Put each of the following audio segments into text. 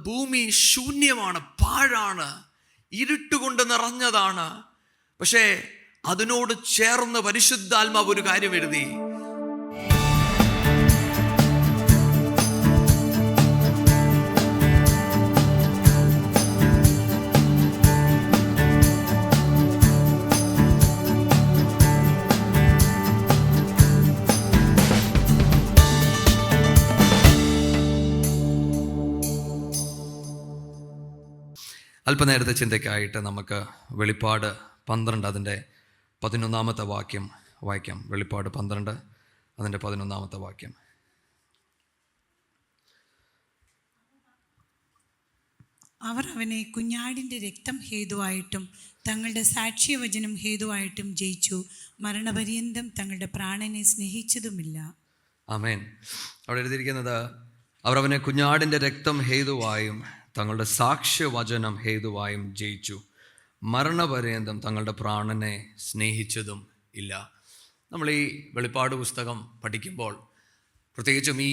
ഭൂമി ശൂന്യമാണ്, പാഴാണ്, ഇരുട്ടുകൊണ്ട് നിറഞ്ഞതാണ്. പക്ഷേ അതിനോട് ചേർന്ന് പരിശുദ്ധാത്മാവ് ഒരു കാര്യം എഴുതി. അല്പനേരത്തെ ചിന്തയ്ക്കായിട്ട് നമുക്ക് വെളിപ്പാട് 12 അതിൻ്റെ 11 വാക്യം വായിക്കാം. വെളിപ്പാട് 12 അതിൻ്റെ 11 വാക്യം. അവർ അവനെ കുഞ്ഞാടിൻ്റെ രക്തം ഹേതുവായിട്ടും തങ്ങളുടെ സാക്ഷ്യവചനം ഹേതുവായിട്ടും ജയിച്ചു, മരണപര്യന്തം തങ്ങളുടെ പ്രാണനെ സ്നേഹിച്ചതുമില്ല. ആമേൻ. അവിടെ എഴുതിയിരിക്കുന്നത്, അവർ അവനെ കുഞ്ഞാടിൻ്റെ രക്തം ഹേതുവായും തങ്ങളുടെ സാക്ഷ്യവചനം ഹേതുവായും ജയിച്ചു, മരണപര്യന്തം തങ്ങളുടെ പ്രാണനെ സ്നേഹിച്ചതും ഇല്ല. നമ്മൾ ഈ വെളിപ്പാട് പുസ്തകം പഠിക്കുമ്പോൾ, പ്രത്യേകിച്ചും ഈ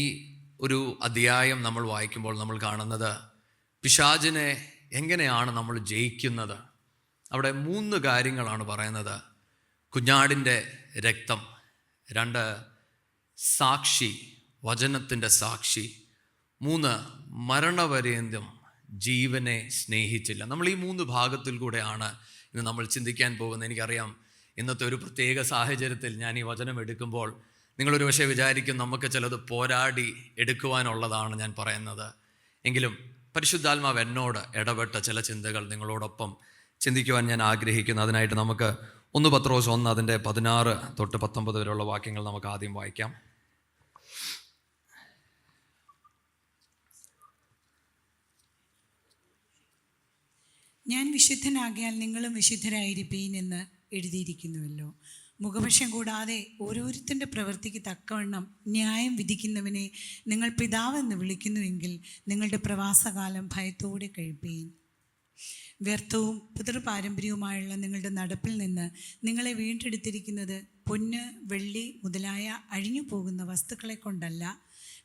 ഒരു അധ്യായം നമ്മൾ വായിക്കുമ്പോൾ നമ്മൾ കാണുന്നത് പിശാചിനെ എങ്ങനെയാണ് നമ്മൾ ജയിക്കുന്നത്. അവിടെ 3 കാര്യങ്ങളാണ് പറയുന്നത്. കുഞ്ഞാടിൻ്റെ രക്തം, 2 സാക്ഷി, വചനത്തിൻ്റെ സാക്ഷി, 3 മരണപര്യന്തം ജീവനെ സ്നേഹിച്ചില്ല. നമ്മൾ ഈ 3 ഭാഗത്തിൽ കൂടെയാണ് ഇന്ന് നമ്മൾ ചിന്തിക്കാൻ പോകുന്നത്. എനിക്കറിയാം ഇന്നത്തെ ഒരു പ്രത്യേക സാഹചര്യത്തിൽ ഞാൻ ഈ വചനം എടുക്കുമ്പോൾ നിങ്ങളൊരു പക്ഷേ വിചാരിക്കും നമുക്ക് ചിലത് പോരാടി എടുക്കുവാനുള്ളതാണ് ഞാൻ പറയുന്നത്. എങ്കിലും പരിശുദ്ധാത്മാവ് എന്നോട് ഇടപെട്ട ചില ചിന്തകൾ നിങ്ങളോടൊപ്പം ചിന്തിക്കുവാൻ ഞാൻ ആഗ്രഹിക്കുന്നു. അതിനായിട്ട് നമുക്ക് 1 പത്രോസ് 1 അതിൻ്റെ 16 തൊട്ട് 19 വരെയുള്ള വാക്യങ്ങൾ നമുക്ക് ആദ്യം വായിക്കാം. ഞാൻ വിശുദ്ധനാകിയാൽ നിങ്ങളും വിശുദ്ധരായിരിപ്പീൻ എന്ന് എഴുതിയിരിക്കുന്നുവല്ലോ. മുഖപക്ഷം കൂടാതെ ഓരോരുത്തൻ്റെ പ്രവൃത്തിക്ക് തക്കവണ്ണം ന്യായം വിധിക്കുന്നവനെ നിങ്ങൾ പിതാവെന്ന് വിളിക്കുന്നുവെങ്കിൽ നിങ്ങളുടെ പ്രവാസകാലം ഭയത്തോടെ കഴിപ്പീൻ. വ്യർത്ഥവും പിതൃപാരമ്പര്യവുമായുള്ള നിങ്ങളുടെ നടപ്പിൽ നിന്ന് നിങ്ങളെ വീണ്ടെടുത്തിരിക്കുന്നത് പൊന്ന്, വെള്ളി മുതലായ അഴിഞ്ഞു പോകുന്ന വസ്തുക്കളെ കൊണ്ടല്ല,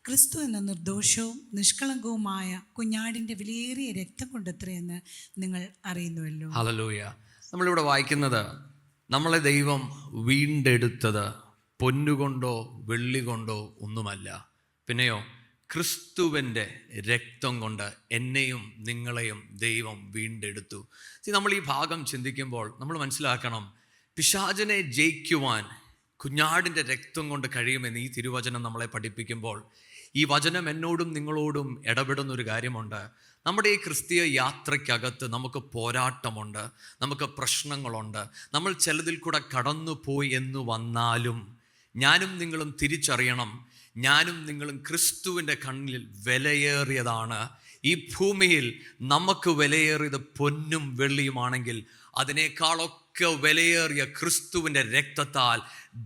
ക്രിസ്തു എന്ന നിർദോഷവും നിഷ്കളങ്കവുമായ കുഞ്ഞാടിൻ്റെ വിലയേറിയ രക്തം കൊണ്ടത്രയെന്ന് നിങ്ങൾ അറിയുന്നുവല്ലോ. ഹല്ലേലൂയ. നമ്മളിവിടെ വായിക്കുന്നത്, നമ്മളെ ദൈവം വീണ്ടെടുത്തത് പൊന്നുകൊണ്ടോ വെള്ളി കൊണ്ടോ ഒന്നുമല്ല, പിന്നെയോ ക്രിസ്തുവിൻ്റെ രക്തം കൊണ്ട് എന്നെയും നിങ്ങളെയും ദൈവം വീണ്ടെടുത്തു. നമ്മൾ ഈ ഭാഗം ചിന്തിക്കുമ്പോൾ നമ്മൾ മനസ്സിലാക്കണം, പിശാചിനെ ജയിക്കുവാൻ കുഞ്ഞാടിൻ്റെ രക്തം കൊണ്ട് കഴിയുമെന്ന് ഈ തിരുവചനം നമ്മളെ പഠിപ്പിക്കുമ്പോൾ, ഈ വചനം എന്നോടും നിങ്ങളോടും ഇടപെടുന്നൊരു കാര്യമുണ്ട്. നമ്മുടെ ഈ ക്രിസ്തീയ യാത്രയ്ക്കകത്ത് നമുക്ക് പോരാട്ടമുണ്ട്, നമുക്ക് പ്രശ്നങ്ങളുണ്ട്. നമ്മൾ ചിലതിൽ കൂടെ കടന്നു പോയി എന്ന് വന്നാലും ഞാനും നിങ്ങളും തിരിച്ചറിയണം, ഞാനും നിങ്ങളും ക്രിസ്തുവിൻ്റെ കണ്ണിൽ വിലയേറിയതാണ്. ഈ ഭൂമിയിൽ നമുക്ക് വിലയേറിയത് പൊന്നും വെള്ളിയുമാണെങ്കിൽ അതിനേക്കാളൊക്കെ വിലയേറിയ ക്രിസ്തുവിൻ്റെ രക്തത്താൽ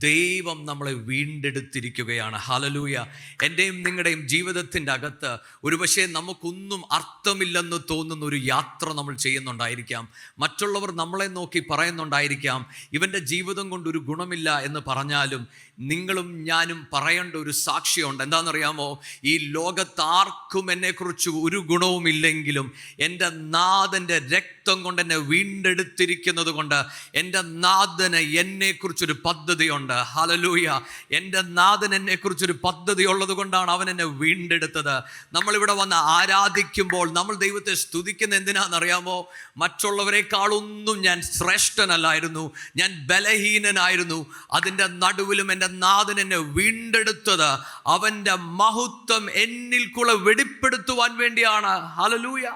ദൈവം നമ്മളെ വീണ്ടെടുത്തിരിക്കുകയാണ്. ഹല്ലേലൂയ. എൻ്റെയും നിങ്ങളുടെയും ജീവിതത്തിൻ്റെ അകത്ത് ഒരുപക്ഷെ നമുക്കൊന്നും അർത്ഥമില്ലെന്ന് തോന്നുന്ന ഒരു യാത്ര നമ്മൾ ചെയ്യുന്നുണ്ടായിരിക്കാം. മറ്റുള്ളവർ നമ്മളെ നോക്കി പറയുന്നുണ്ടായിരിക്കാം, ഇവൻ്റെ ജീവിതം കൊണ്ടൊരു ഗുണമില്ല എന്ന് പറഞ്ഞാലും നിങ്ങളും ഞാനും പറയേണ്ട ഒരു സാക്ഷിയുണ്ട്. എന്താണെന്നറിയാമോ? ഈ ലോകത്താർക്കും എന്നെക്കുറിച്ച് ഒരു ഗുണവുമില്ലെങ്കിലും എൻ്റെ നാഥൻ്റെ രക്തം കൊണ്ട് എന്നെ വീണ്ടെടുത്തിരിക്കുന്നത് കൊണ്ട് എൻ്റെ നാഥന് എന്നെക്കുറിച്ചൊരു പദ്ധതിയുണ്ട്. ഹല്ലേലൂയ. എൻ്റെ നാഥൻ എന്നെക്കുറിച്ചൊരു പദ്ധതി ഉള്ളത് കൊണ്ടാണ് അവൻ എന്നെ വീണ്ടെടുത്തത്. നമ്മളിവിടെ വന്ന് ആരാധിക്കുമ്പോൾ നമ്മൾ ദൈവത്തെ സ്തുതിക്കുന്ന എന്തിനാണെന്നറിയാമോ? മറ്റുള്ളവരെക്കാളൊന്നും ഞാൻ ശ്രേഷ്ഠനല്ലായിരുന്നു, ഞാൻ ബലഹീനനായിരുന്നു. അതിൻ്റെ നടുവിലും എൻ്റെ നാഥൻ എന്നെ വീണ്ടെടുത്തത് അവൻ്റെ മഹത്വം എന്നിൽ കൂടെ വെളിപ്പെടുത്തുവാൻ വേണ്ടിയാണ്. ഹല്ലേലൂയ.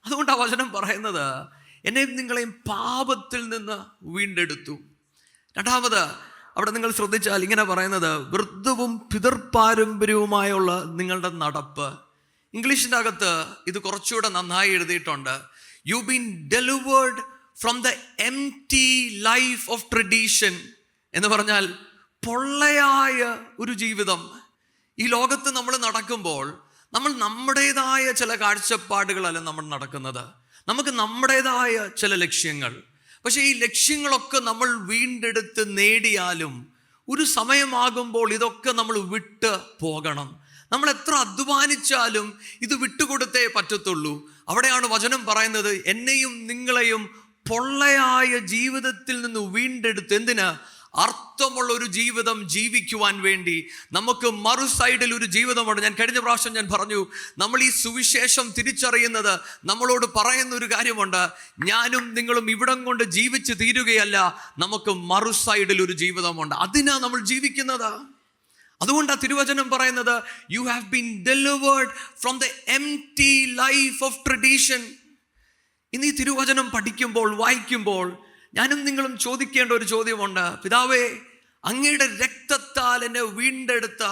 അതുകൊണ്ട് ആ വചനം പറയുന്നത്, എന്നെയും നിങ്ങളെയും പാപത്തിൽ നിന്ന് വീണ്ടെടുത്തു. രണ്ടാമത് അവിടെ നിങ്ങൾ ശ്രദ്ധിച്ചാൽ ഇങ്ങനെ പറയുന്നത്, വൃദ്ധവും പിതൃപാരമ്പര്യവുമായുള്ള നിങ്ങളുടെ നടപ്പ്. ഇംഗ്ലീഷിൻ്റെ അകത്ത് ഇത് കുറച്ചുകൂടെ നന്നായി എഴുതിയിട്ടുണ്ട്. You been delivered from the empty life of tradition എന്ന് പറഞ്ഞാൽ പൊള്ളയായ ഒരു ജീവിതം. ഈ ലോകത്ത് നമ്മൾ നടക്കുമ്പോൾ നമ്മൾ നമ്മുടേതായ ചില കാഴ്ചപ്പാടുകളല്ല നമ്മൾ നടക്കുന്നത്. നമുക്ക് നമ്മുടേതായ ചില ലക്ഷ്യങ്ങൾ. പക്ഷേ ഈ ലക്ഷ്യങ്ങളൊക്കെ നമ്മൾ വീണ്ടെടുത്ത് നേടിയാലും ഒരു സമയമാകുമ്പോൾ ഇതൊക്കെ നമ്മൾ വിട്ട് പോകണം. നമ്മൾ എത്ര അധ്വാനിച്ചാലും ഇത് വിട്ടുകൊടുത്തേ പറ്റത്തുള്ളൂ. അവിടെയാണ് വചനം പറയുന്നത്, എന്നെയും നിങ്ങളെയും പൊള്ളയായ ജീവിതത്തിൽ നിന്ന് വീണ്ടെടുത്ത് എന്തിന്? അർത്ഥമുള്ള ഒരു ജീവിതം ജീവിക്കുവാൻ വേണ്ടി. നമുക്ക് മറു സൈഡിൽ ഒരു ജീവിതമുണ്ട്. ഞാൻ കഴിഞ്ഞ പ്രാവശ്യം ഞാൻ പറഞ്ഞു, നമ്മൾ ഈ സുവിശേഷം തിരിച്ചറിയുന്നത് നമ്മളോട് പറയുന്ന ഒരു കാര്യമുണ്ട്, ഞാനും നിങ്ങളും ഇവിടം കൊണ്ട് ജീവിച്ച് തീരുകയല്ല, നമുക്ക് മറു സൈഡിൽ ഒരു ജീവിതമുണ്ട്, അതിനാ നമ്മൾ ജീവിക്കുന്നത്. അതുകൊണ്ടാണ് തിരുവചനം പറയുന്നത്, you have been delivered from the empty life of tradition. ഇന്ന് ഈ തിരുവചനം പഠിക്കുമ്പോൾ, വായിക്കുമ്പോൾ ഞാനും നിങ്ങളും ചോദിക്കേണ്ട ഒരു ചോദ്യമുണ്ട്. പിതാവേ, അങ്ങയുടെ രക്തത്താൽ എന്നെ വീണ്ടെടുത്ത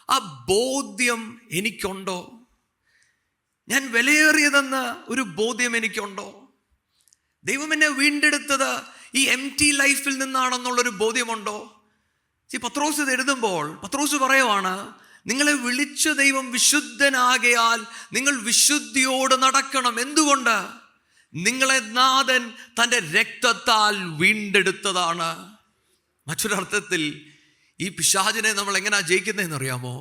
ആ ബോധ്യം എനിക്കുണ്ടോ? ഞാൻ വിലയേറിയതെന്ന ഒരു ബോധ്യം എനിക്കുണ്ടോ? ദൈവം എന്നെ വീണ്ടെടുത്തത് ഈ എംപ്റ്റി ലൈഫിൽ നിന്നാണെന്നുള്ളൊരു ബോധ്യമുണ്ടോ? പത്രോസ് ഇത് എഴുതുമ്പോൾ പത്രോസ് പറയുവാണ്, നിങ്ങളെ വിളിച്ച ദൈവം വിശുദ്ധനാകയാൽ നിങ്ങൾ വിശുദ്ധിയോട് നടക്കണം. എന്തുകൊണ്ട്? നിങ്ങളെ നാഥൻ തൻ്റെ രക്തത്താൽ വീണ്ടെടുത്തതാണ്. മറ്റൊരർത്ഥത്തിൽ ഈ പിശാചിനെ നമ്മൾ എങ്ങനെയാ ജയിക്കുന്നതെന്ന് അറിയാമോ?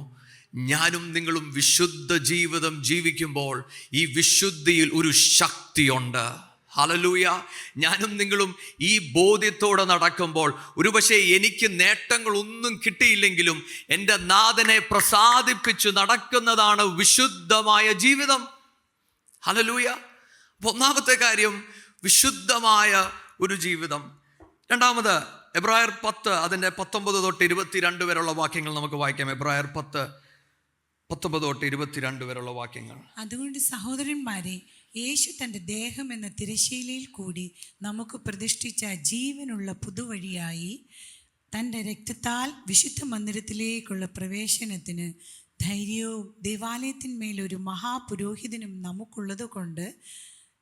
ഞാനും നിങ്ങളും വിശുദ്ധ ജീവിതം ജീവിക്കുമ്പോൾ ഈ വിശുദ്ധിയിൽ ഒരു ശക്തിയുണ്ട്. ഹല്ലേലൂയ. ഞാനും നിങ്ങളും ഈ ബോധ്യത്തോടെ നടക്കുമ്പോൾ, ഒരുപക്ഷെ എനിക്ക് നേട്ടങ്ങളൊന്നും കിട്ടിയില്ലെങ്കിലും എൻ്റെ നാഥനെ പ്രസാദിപ്പിച്ച് നടക്കുന്നതാണ് വിശുദ്ധമായ ജീവിതം. ഹല്ലേലൂയ. ഒന്നാമത്തെ കാര്യം വിശുദ്ധമായ ഒരു ജീവിതം. രണ്ടാമത് എബ്രായർ 10 അതിൻ്റെ 19 തൊട്ട് 22 വരെയുള്ള വാക്യങ്ങൾ നമുക്ക് വായിക്കാം. എബ്രായർ 10 19 തൊട്ട് 22 വരെയുള്ള വാക്യങ്ങൾ. അതുകൊണ്ട് സഹോദരന്മാരെ, യേശു തൻ്റെ ദേഹം എന്ന തിരശ്ശീലയിൽ കൂടി നമുക്ക് പ്രതിഷ്ഠിച്ച ജീവനുള്ള പുതുവഴിയായി തൻ്റെ രക്തത്താൽ വിശുദ്ധ മന്ദിരത്തിലേക്കുള്ള പ്രവേശനത്തിന് ധൈര്യവും ദേവാലയത്തിന്മേലൊരു മഹാപുരോഹിതനും നമുക്കുള്ളത് കൊണ്ട്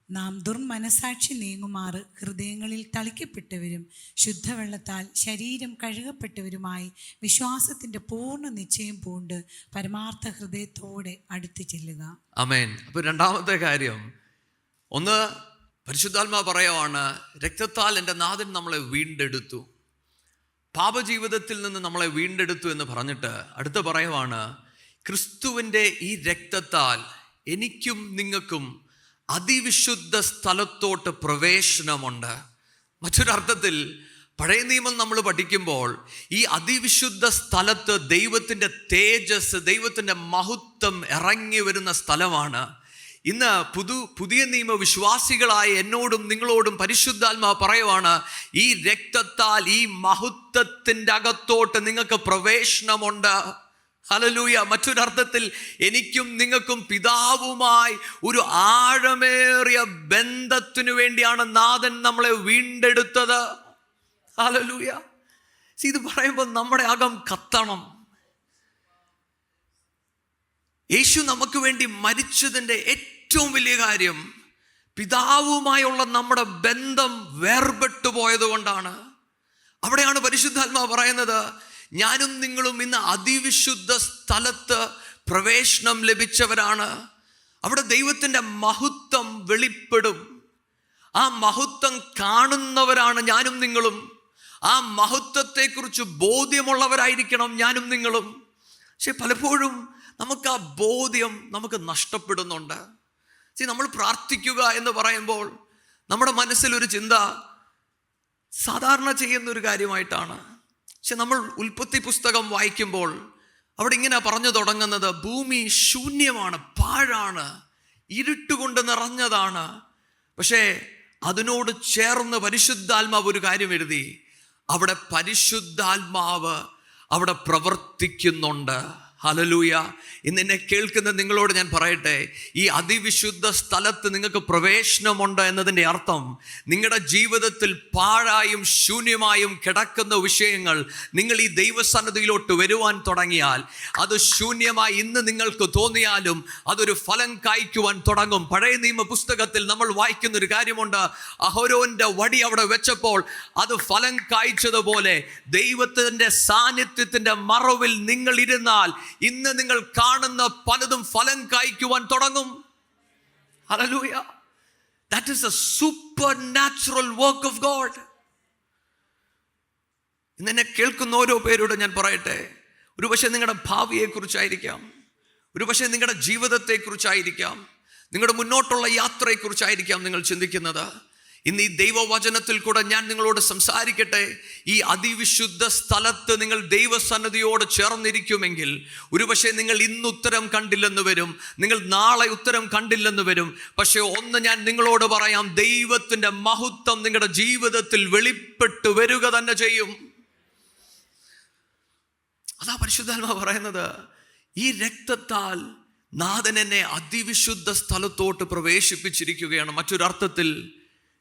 നാം ദുർമനസാക്ഷി നീങ്ങുമാറ് ഹൃദയങ്ങളിൽ തളിക്കപ്പെട്ടവരും ശുദ്ധവെള്ളത്താൽ ശരീരം കഴുകപ്പെട്ടവരുമായി വിശ്വാസത്തിൻ്റെ പൂർണ്ണ നിശ്ചയം പൂണ്ട് പരമാർത്ഥ ഹൃദയത്തോടെ അടുത്ത് ചെല്ലുക. ആമേൻ. അപ്പോൾ രണ്ടാമത്തെ കാര്യം, ഒന്ന് പരിശുദ്ധാത്മാ പറയുവാണ്, രക്തത്താൽ എൻ്റെ നാഥൻ നമ്മളെ വീണ്ടെടുത്തു, പാപജീവിതത്തിൽ നിന്ന് നമ്മളെ വീണ്ടെടുത്തു എന്ന് പറഞ്ഞിട്ട് അടുത്ത് പറയുവാണ്, ക്രിസ്തുവിൻ്റെ ഈ രക്തത്താൽ എനിക്കും നിങ്ങൾക്കും അതിവിശുദ്ധ സ്ഥലത്തോട്ട് പ്രവേശനമുണ്ട്. മറ്റൊരർത്ഥത്തിൽ പഴയ നിയമം നമ്മൾ പഠിക്കുമ്പോൾ ഈ അതിവിശുദ്ധ സ്ഥലത്ത് ദൈവത്തിൻ്റെ തേജസ്, ദൈവത്തിൻ്റെ മഹത്വം ഇറങ്ങി വരുന്ന സ്ഥലമാണ്. ഇന്ന് പുതിയ നിയമ വിശ്വാസികളായ എന്നോടും നിങ്ങളോടും പരിശുദ്ധാത്മാ പറയുവാണ്, ഈ രക്തത്താൽ ഈ മഹത്വത്തിൻ്റെ അകത്തോട്ട് നിങ്ങൾക്ക് പ്രവേശനമുണ്ട്. ഹല്ലേലൂയ. മറ്റൊരർത്ഥത്തിൽ എനിക്കും നിങ്ങൾക്കും പിതാവുമായി ഒരു ആഴമേറിയ ബന്ധത്തിനു വേണ്ടിയാണ് നാഥൻ നമ്മളെ വീണ്ടെടുത്തത്. ഹല്ലേലൂയ. ഇത് പറയുമ്പോൾ നമ്മുടെ അകം കത്തണം. യേശു നമുക്ക് വേണ്ടി മരിച്ചതിൻ്റെ ഏറ്റവും വലിയ കാര്യം പിതാവുമായുള്ള നമ്മുടെ ബന്ധം വേർപെട്ടു പോയത് കൊണ്ടാണ്. അവിടെയാണ് പരിശുദ്ധാത്മാവ് പറയുന്നത്, ഞാനും നിങ്ങളും ഇന്ന് അതിവിശുദ്ധ സ്ഥലത്ത് പ്രവേശനം ലഭിച്ചവരാണ്. അവിടെ ദൈവത്തിൻ്റെ മഹത്വം വെളിപ്പെടും. ആ മഹത്വം കാണുന്നവരാണ് ഞാനും നിങ്ങളും. ആ മഹത്വത്തെക്കുറിച്ച് ബോധ്യമുള്ളവരായിരിക്കണം ഞാനും നിങ്ങളും. പക്ഷെ പലപ്പോഴും നമുക്ക് ആ ബോധ്യം നമുക്ക് നഷ്ടപ്പെടുന്നുണ്ട്. നമ്മൾ പ്രാർത്ഥിക്കുക എന്ന് പറയുമ്പോൾ നമ്മുടെ മനസ്സിലൊരു ചിന്ത സാധാരണ ചെയ്യുന്നൊരു കാര്യമായിട്ടാണ്. പക്ഷെ നമ്മൾ ഉൽപ്പത്തി പുസ്തകം വായിക്കുമ്പോൾ അവിടെ ഇങ്ങനെ പറഞ്ഞു തുടങ്ങുന്നത്, ഭൂമി ശൂന്യമാണ്, പാഴാണ്, ഇരുട്ടുകൊണ്ട് നിറഞ്ഞതാണ്. പക്ഷേ അതിനോട് ചേർന്ന് പരിശുദ്ധാത്മാവ് ഒരു കാര്യം എഴുതി, അവിടെ പരിശുദ്ധാത്മാവ് അവിടെ പ്രവർത്തിക്കുന്നുണ്ട്. ഹല്ലേലൂയ. ഇന്ന് എന്നെ കേൾക്കുന്ന നിങ്ങളോട് ഞാൻ പറയട്ടെ, ഈ അതിവിശുദ്ധ സ്ഥലത്ത് നിങ്ങൾക്ക് പ്രവേശനമുണ്ട് എന്നതിൻ്റെ അർത്ഥം നിങ്ങളുടെ ജീവിതത്തിൽ പാഴായും ശൂന്യമായും കിടക്കുന്ന വിഷയങ്ങൾ നിങ്ങൾ ഈ ദൈവസന്നിധിയിലോട്ട് വരുവാൻ തുടങ്ങിയാൽ, അത് ശൂന്യമായി ഇന്ന് നിങ്ങൾക്ക് തോന്നിയാലും അതൊരു ഫലം കായ്ക്കുവാൻ തുടങ്ങും. പഴയ നിയമ പുസ്തകത്തിൽ നമ്മൾ വായിക്കുന്ന ഒരു കാര്യമുണ്ട്, അഹരോന്റെ വടി അവിടെ വെച്ചപ്പോൾ അത് ഫലം കായ്ച്ചതുപോലെ ദൈവത്തിൻ്റെ സാന്നിധ്യത്തിൻ്റെ മറവിൽ നിങ്ങൾ ഇരുന്നാൽ ഇന്ന് നിങ്ങൾ കാണുന്ന പലതും ഫലം കായ്ക്കുവാൻ തുടങ്ങും. Hallelujah. That is a supernatural work of God. ഇന്ന് എന്നെ കേൾക്കുന്ന ഓരോ പേരോട് ഞാൻ പറയട്ടെ, ഒരുപക്ഷെ നിങ്ങളുടെ ഭാവിയെക്കുറിച്ചായിരിക്കാം, ഒരു പക്ഷേ നിങ്ങളുടെ ജീവിതത്തെക്കുറിച്ചായിരിക്കാം, നിങ്ങളുടെ മുന്നോട്ടുള്ള യാത്രയെക്കുറിച്ചായിരിക്കാം നിങ്ങൾ ചിന്തിക്കുന്നത്. ഇന്ന് ഈ ദൈവവചനത്തിൽ കൂടെ ഞാൻ നിങ്ങളോട് സംസാരിക്കട്ടെ. ഈ അതിവിശുദ്ധ സ്ഥലത്ത് നിങ്ങൾ ദൈവസന്നിധിയോട് ചേർന്നിരിക്കുമെങ്കിൽ ഒരുപക്ഷെ നിങ്ങൾ ഇന്ന് ഉത്തരം കണ്ടില്ലെന്ന് വരും, നിങ്ങൾ നാളെ ഉത്തരം കണ്ടില്ലെന്ന് വരും. പക്ഷെ ഒന്ന് ഞാൻ നിങ്ങളോട് പറയാം, ദൈവത്തിൻ്റെ മഹത്വം നിങ്ങളുടെ ജീവിതത്തിൽ വെളിപ്പെട്ടു വരിക തന്നെ ചെയ്യും. അതാ പരിശുദ്ധാത്മാവ് പറയുന്നത്. ഈ രക്തത്താൽ നാഥൻ എന്നെ അതിവിശുദ്ധ സ്ഥലത്തോട്ട് പ്രവേശിപ്പിച്ചിരിക്കുകയാണ്. മറ്റൊരർത്ഥത്തിൽ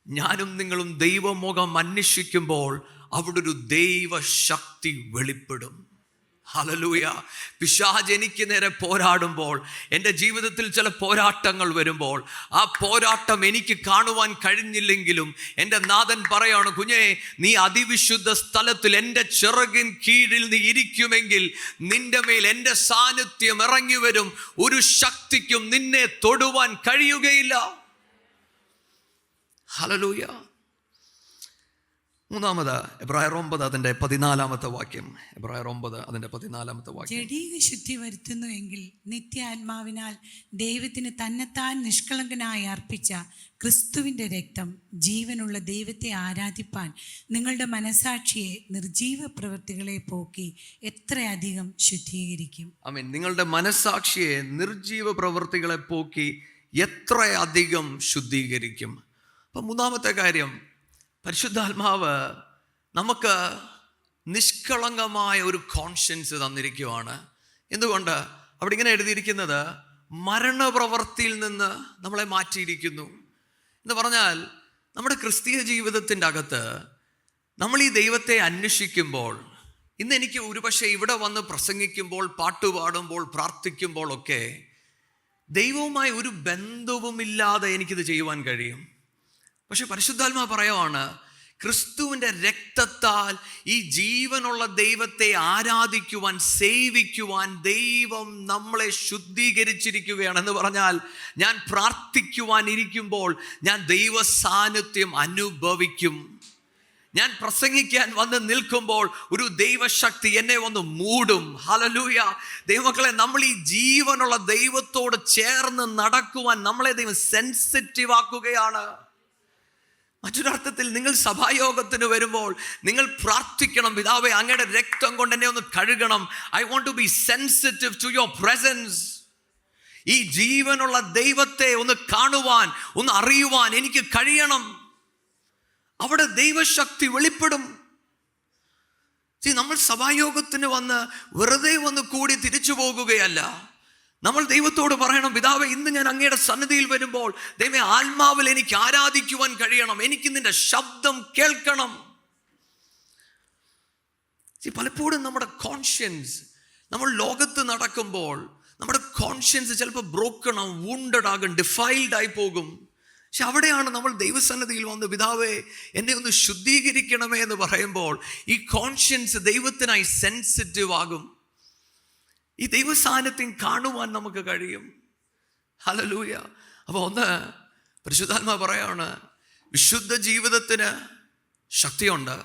ഞാനും നിങ്ങളും ദൈവമുഖം അന്വേഷിക്കുമ്പോൾ അവിടെ ഒരു ദൈവശക്തി വെളിപ്പെടും. ഹല്ലേലൂയ. പിശാച് എനിക്ക് നേരെ പോരാടുമ്പോൾ, എൻ്റെ ജീവിതത്തിൽ ചില പോരാട്ടങ്ങൾ വരുമ്പോൾ, ആ പോരാട്ടം എനിക്ക് കാണുവാൻ കഴിഞ്ഞില്ലെങ്കിലും എൻ്റെ നാഥൻ പറയാണ്, കുഞ്ഞേ, നീ അതിവിശുദ്ധ സ്ഥലത്തിൽ എൻ്റെ ചിറകിൻ കീഴിൽ നീ ഇരിക്കുമെങ്കിൽ നിന്റെ മേൽ എൻ്റെ സാന്നിധ്യം ഇറങ്ങി വരും. ഒരു ശക്തിക്കും നിന്നെ തൊടുവാൻ കഴിയുകയില്ല. ഹല്ലേലൂയ. മൂന്നാമത് എബ്രായർ 9 അതിൻ്റെ 14 വാക്യം. എബ്രായർ 9 അതിൻ്റെ 14 വാക്യം. ജഡീക ശുദ്ധി വരുത്തുന്നുവെങ്കിൽ നിത്യാത്മാവിനാൽ ദൈവത്തിന് തന്നെത്താൻ നിഷ്കളങ്കനായി അർപ്പിച്ച ക്രിസ്തുവിൻ്റെ രക്തം ജീവനുള്ള ദൈവത്തെ ആരാധിപ്പാൻ നിങ്ങളുടെ മനസാക്ഷിയെ നിർജീവ പ്രവൃത്തികളെ പോക്കി എത്രയധികം ശുദ്ധീകരിക്കും. ആമേൻ. നിങ്ങളുടെ മനസാക്ഷിയെ നിർജീവ പ്രവൃത്തികളെ പോക്കി എത്രയധികം ശുദ്ധീകരിക്കും. അപ്പം മൂന്നാമത്തെ കാര്യം, പരിശുദ്ധാത്മാവ് നമുക്ക് നിഷ്കളങ്കമായ ഒരു കോൺഷ്യൻസ് തന്നിരിക്കുവാണ്. എന്തുകൊണ്ട്? അവിടെ ഇങ്ങനെ എഴുതിയിരിക്കുന്നത്, മരണപ്രവൃത്തിയിൽ നിന്ന് നമ്മളെ മാറ്റിയിരിക്കുന്നു എന്ന് പറഞ്ഞാൽ, നമ്മുടെ ക്രിസ്തീയ ജീവിതത്തിൻ്റെ അകത്ത് നമ്മൾ ഈ ദൈവത്തെ അന്വേഷിക്കുമ്പോൾ, ഇന്ന് എനിക്ക് ഒരുപക്ഷെ ഇവിടെ വന്ന് പ്രസംഗിക്കുമ്പോൾ, പാട്ടുപാടുമ്പോൾ, പ്രാർത്ഥിക്കുമ്പോഴൊക്കെ ദൈവവുമായി ഒരു ബന്ധവുമില്ലാതെ എനിക്കിത് ചെയ്യുവാൻ കഴിയും. പക്ഷെ പരിശുദ്ധാത്മാവ് പറയുവാണ്, ക്രിസ്തുവിൻ്റെ രക്തത്താൽ ഈ ജീവനുള്ള ദൈവത്തെ ആരാധിക്കുവാൻ, സേവിക്കുവാൻ ദൈവം നമ്മളെ ശുദ്ധീകരിച്ചിരിക്കുകയാണെന്ന് പറഞ്ഞാൽ, ഞാൻ പ്രാർത്ഥിക്കുവാൻ ഇരിക്കുമ്പോൾ ഞാൻ ദൈവ സാന്നിധ്യം അനുഭവിക്കും. ഞാൻ പ്രസംഗിക്കാൻ വന്ന് നിൽക്കുമ്പോൾ ഒരു ദൈവശക്തി എന്നെ വന്ന് മൂടും. ഹല്ലേലൂയ. ദൈവമക്കളെ, നമ്മൾ ഈ ജീവനുള്ള ദൈവത്തോട് ചേർന്ന് നടക്കുവാൻ നമ്മളെ ദൈവം സെൻസിറ്റീവ് ആക്കുകയാണ്. മറ്റൊരർത്ഥത്തിൽ നിങ്ങൾ സഭായോഗത്തിന് വരുമ്പോൾ നിങ്ങൾ പ്രാർത്ഥിക്കണം, പിതാവേ, അങ്ങയുടെ രക്തം കൊണ്ട് എന്നെ ഒന്ന് കഴുകണം. I want to be sensitive to your presence. ഈ ജീവനുള്ള ദൈവത്തെ ഒന്ന് കാണുവാൻ, ഒന്ന് അറിയുവാൻ എനിക്ക് കഴിയണം. അവിടെ ദൈവശക്തി വെളിപ്പെടും. നമ്മൾ സഭായോഗത്തിന് വന്ന് വെറുതെ വന്ന് കൂടി തിരിച്ചു പോകുകയല്ല. നമ്മൾ ദൈവത്തോട് പറയണം, പിതാവേ, ഇന്ന് ഞാൻ അങ്ങയുടെ സന്നിധിയിൽ വരുമ്പോൾ ദൈവമേ, ആത്മാവിൽ എനിക്ക് ആരാധിക്കുവാൻ കഴിയണം, എനിക്ക് നിന്റെ ശബ്ദം കേൾക്കണം. പലപ്പോഴും നമ്മുടെ കോൺഷ്യൻസ്, നമ്മൾ ലോകത്ത് നടക്കുമ്പോൾ നമ്മുടെ കോൺഷ്യൻസ് ചിലപ്പോൾ ബ്രോക്കൺ ആകും, വൂണ്ടഡ് ആകും, ഡിഫൈൽഡ് ആയി പോകും. പക്ഷെ അവിടെയാണ് നമ്മൾ ദൈവസന്നിധിയിൽ വന്ന്, പിതാവേ, എന്നെ ഒന്ന് ശുദ്ധീകരിക്കണമേ എന്ന് പറയുമ്പോൾ ഈ കോൺഷ്യൻസ് ദൈവത്തിനായി സെൻസിറ്റീവ് ആകും. ഈ ദൈവസാന്നിധ്യം കാണുവാൻ നമുക്ക് കഴിയും. ഹല്ലേലൂയ. അപ്പോൾ ഒന്ന് പരിശുദ്ധാത്മാവ് പറയാണ്, വിശുദ്ധ ജീവിതത്തിന് ശക്തിയുണ്ട്,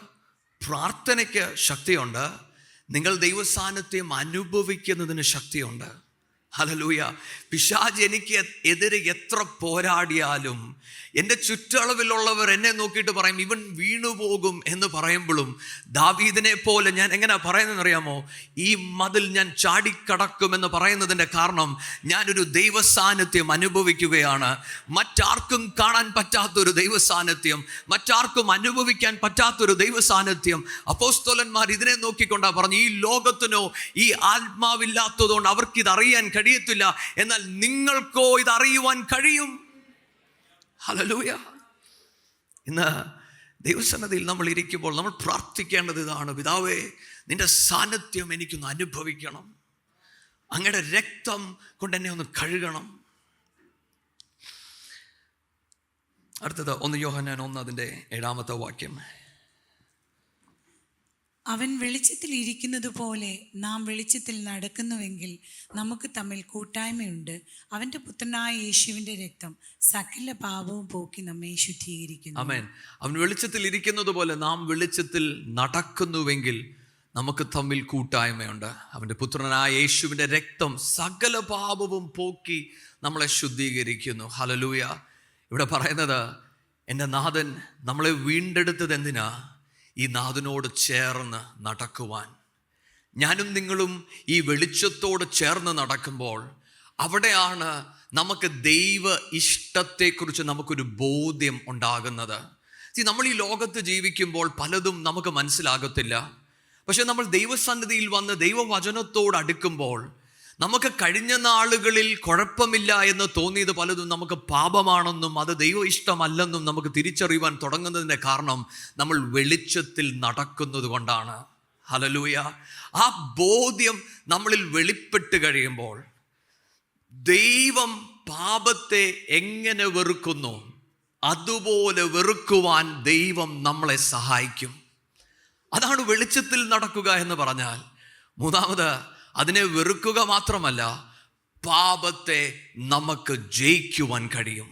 പ്രാർത്ഥനയ്ക്ക് ശക്തിയുണ്ട്, നിങ്ങൾ ദൈവസാന്നിധ്യം അനുഭവിക്കുന്നതിന് ശക്തിയുണ്ട്. ഹല്ലേലൂയ. പിശാച് എനിക്ക് എതിരെ എത്ര പോരാടിയാലും എൻ്റെ ചുറ്റളവിലുള്ളവർ എന്നെ നോക്കിയിട്ട് പറയും, ഇവൻ വീണുപോകും എന്ന് പറയുമ്പോഴും ദാവീദിനെ പോലെ ഞാൻ എങ്ങനെ പറയുന്നതെന്ന് അറിയാമോ? ഈ മതിൽ ഞാൻ ചാടിക്കടക്കുമെന്ന് പറയുന്നതിൻ്റെ കാരണം ഞാനൊരു ദൈവസാന്നിധ്യം അനുഭവിക്കുകയാണ്. മറ്റാർക്കും കാണാൻ പറ്റാത്തൊരു ദൈവസാന്നിധ്യം, മറ്റാർക്കും അനുഭവിക്കാൻ പറ്റാത്തൊരു ദൈവസാന്നിധ്യം. അപ്പോസ്തലന്മാർ ഇതിനെ നോക്കിക്കൊണ്ടാണ് പറഞ്ഞു, ഈ ലോകത്തിനോ ഈ ആത്മാവില്ലാത്തതുകൊണ്ട് അവർക്കിത് അറിയാൻ കഴിയത്തില്ല, എന്നാൽ നിങ്ങൾക്കോ ഇത് അറിയുവാൻ കഴിയും. ഹല്ലേലൂയ. ഇന്ന് ദൈവസന്നിധിയിൽ നമ്മൾ ഇരിക്കുമ്പോൾ നമ്മൾ പ്രാർത്ഥിക്കേണ്ടത് ഇതാണ്, പിതാവേ, നിന്റെ സാന്നിധ്യം എനിക്കൊന്ന് അനുഭവിക്കണം, അങ്ങയുടെ രക്തം കൊണ്ട് എന്നെ ഒന്ന് കഴുകണം. അടുത്തത് 1 യോഹന്നാൻ 1 അതിൻ്റെ 7 വാക്യം. അവൻ വെളിച്ചത്തിൽ ഇരിക്കുന്നത് പോലെ നാം വെളിച്ചത്തിൽ നടക്കുന്നുവെങ്കിൽ നമുക്ക് തമ്മിൽ കൂട്ടായ്മയുണ്ട്. അവൻ്റെ പുത്രനായ യേശുവിൻ്റെ രക്തം സകല പാപവും പോക്കി നമ്മെ ശുദ്ധീകരിക്കുന്നു. ആമേൻ. അവൻ വെളിച്ചത്തിൽ ഇരിക്കുന്നത് പോലെ നാം വെളിച്ചത്തിൽ നടക്കുന്നുവെങ്കിൽ നമുക്ക് തമ്മിൽ കൂട്ടായ്മയുണ്ട്. അവൻ്റെ പുത്രനായ യേശുവിൻ്റെ രക്തം സകല പാപവും പോക്കി നമ്മളെ ശുദ്ധീകരിക്കുന്നു. ഹല്ലേലൂയ. ഇവിടെ പറയുന്നത് എൻ്റെ നാഥൻ നമ്മളെ വീണ്ടെടുത്തത് എന്തിനാ? ഈ നാഥനോട് ചേർന്ന് നടക്കുവാൻ. ഞാനും നിങ്ങളും ഈ വെളിച്ചത്തോട് ചേർന്ന് നടക്കുമ്പോൾ അവിടെയാണ് നമുക്ക് ദൈവ ഇഷ്ടത്തെക്കുറിച്ച് നമുക്കൊരു ബോധ്യം ഉണ്ടാകുന്നത്. നമ്മൾ ഈ ലോകത്ത് ജീവിക്കുമ്പോൾ പലതും നമുക്ക് മനസ്സിലാകത്തില്ല. പക്ഷെ നമ്മൾ ദൈവസന്നിധിയിൽ വന്ന് ദൈവവചനത്തോട് അടുക്കുമ്പോൾ നമുക്ക് കഴിഞ്ഞ നാളുകളിൽ കുഴപ്പമില്ല എന്ന് തോന്നിയത് പലതും നമുക്ക് പാപമാണെന്നും അത് ദൈവ ഇഷ്ടമല്ലെന്നും നമുക്ക് തിരിച്ചറിയുവാൻ തുടങ്ങുന്നതിൻ്റെ കാരണം നമ്മൾ വെളിച്ചത്തിൽ നടക്കുന്നത് കൊണ്ടാണ്. ഹല്ലേലൂയ. ആ ബോധ്യം നമ്മളിൽ വെളിപ്പെട്ട് കഴിയുമ്പോൾ ദൈവം പാപത്തെ എങ്ങനെ വെറുക്കുന്നു അതുപോലെ വെറുക്കുവാൻ ദൈവം നമ്മളെ സഹായിക്കും. അതാണ് വെളിച്ചത്തിൽ നടക്കുക എന്ന് പറഞ്ഞാൽ. മൂന്നാമത്, അതിനെ വെറുക്കുക മാത്രമല്ല, പാപത്തെ നമുക്ക് ജയിക്കുവാൻ കഴിയും.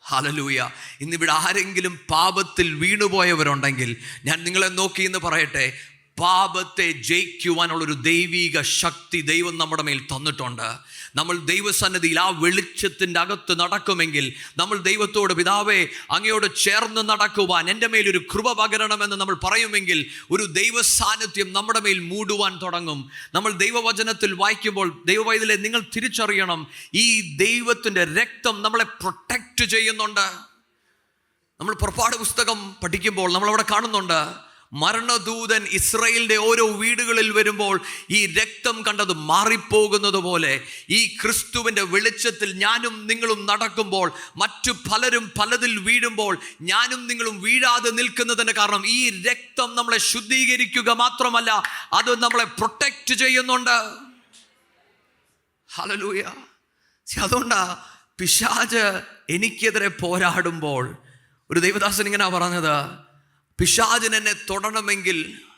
ഹല്ലേലൂയ. ഇന്നിവിടെ ആരെങ്കിലും പാപത്തിൽ വീണുപോയവരുണ്ടെങ്കിൽ ഞാൻ നിങ്ങളെ നോക്കി എന്ന് പറയട്ടെ, പാപത്തെ ജയിക്കുവാനുള്ളൊരു ദൈവിക ശക്തി ദൈവം നമ്മുടെ മേൽ തന്നിട്ടുണ്ട്. നമ്മൾ ദൈവസന്നിധിയിൽ ആ വെളിച്ചത്തിൻ്റെ അകത്ത് നടക്കുമെങ്കിൽ നമ്മൾ ദൈവത്തോട്, പിതാവേ അങ്ങയോട് ചേർന്ന് നടക്കുവാൻ എൻ്റെ മേലൊരു കൃപ പകരണമെന്ന് നമ്മൾ പറയുമെങ്കിൽ ഒരു ദൈവ സാന്നിധ്യം നമ്മുടെ മേൽ മൂടുവാൻ തുടങ്ങും. നമ്മൾ ദൈവവചനത്തിൽ വായിക്കുമ്പോൾ ദൈവവൈതലെ നിങ്ങൾ തിരിച്ചറിയണം, ഈ ദൈവത്തിൻ്റെ രക്തം നമ്മളെ പ്രൊട്ടക്റ്റ് ചെയ്യുന്നുണ്ട്. നമ്മൾ പുറപ്പാട് പുസ്തകം പഠിക്കുമ്പോൾ നമ്മളവിടെ കാണുന്നുണ്ട്, മരണദൂതൻ ഇസ്രായേലിന്റെ ഓരോ വീടുകളിൽ വരുമ്പോൾ ഈ രക്തം കണ്ടത് മാറിപ്പോകുന്നത് പോലെ ഈ ക്രിസ്തുവിന്റെ വെളിച്ചത്തിൽ ഞാനും നിങ്ങളും നടക്കുമ്പോൾ മറ്റു പലരും പലതിൽ വീഴുമ്പോൾ ഞാനും നിങ്ങളും വീഴാതെ നിൽക്കുന്നതിന്റെ കാരണം ഈ രക്തം നമ്മളെ ശുദ്ധീകരിക്കുക മാത്രമല്ല, അത് നമ്മളെ പ്രൊട്ടക്റ്റ് ചെയ്യുന്നുണ്ട്. ഹല്ലേലൂയ. അതുകൊണ്ടാ പിശാച് എനിക്കെതിരെ പോരാടുമ്പോൾ ഒരു ദൈവദാസൻ ഇങ്ങനെ പറഞ്ഞത്, പിശാചിന് എന്നെ തൊടണമെങ്കിൽ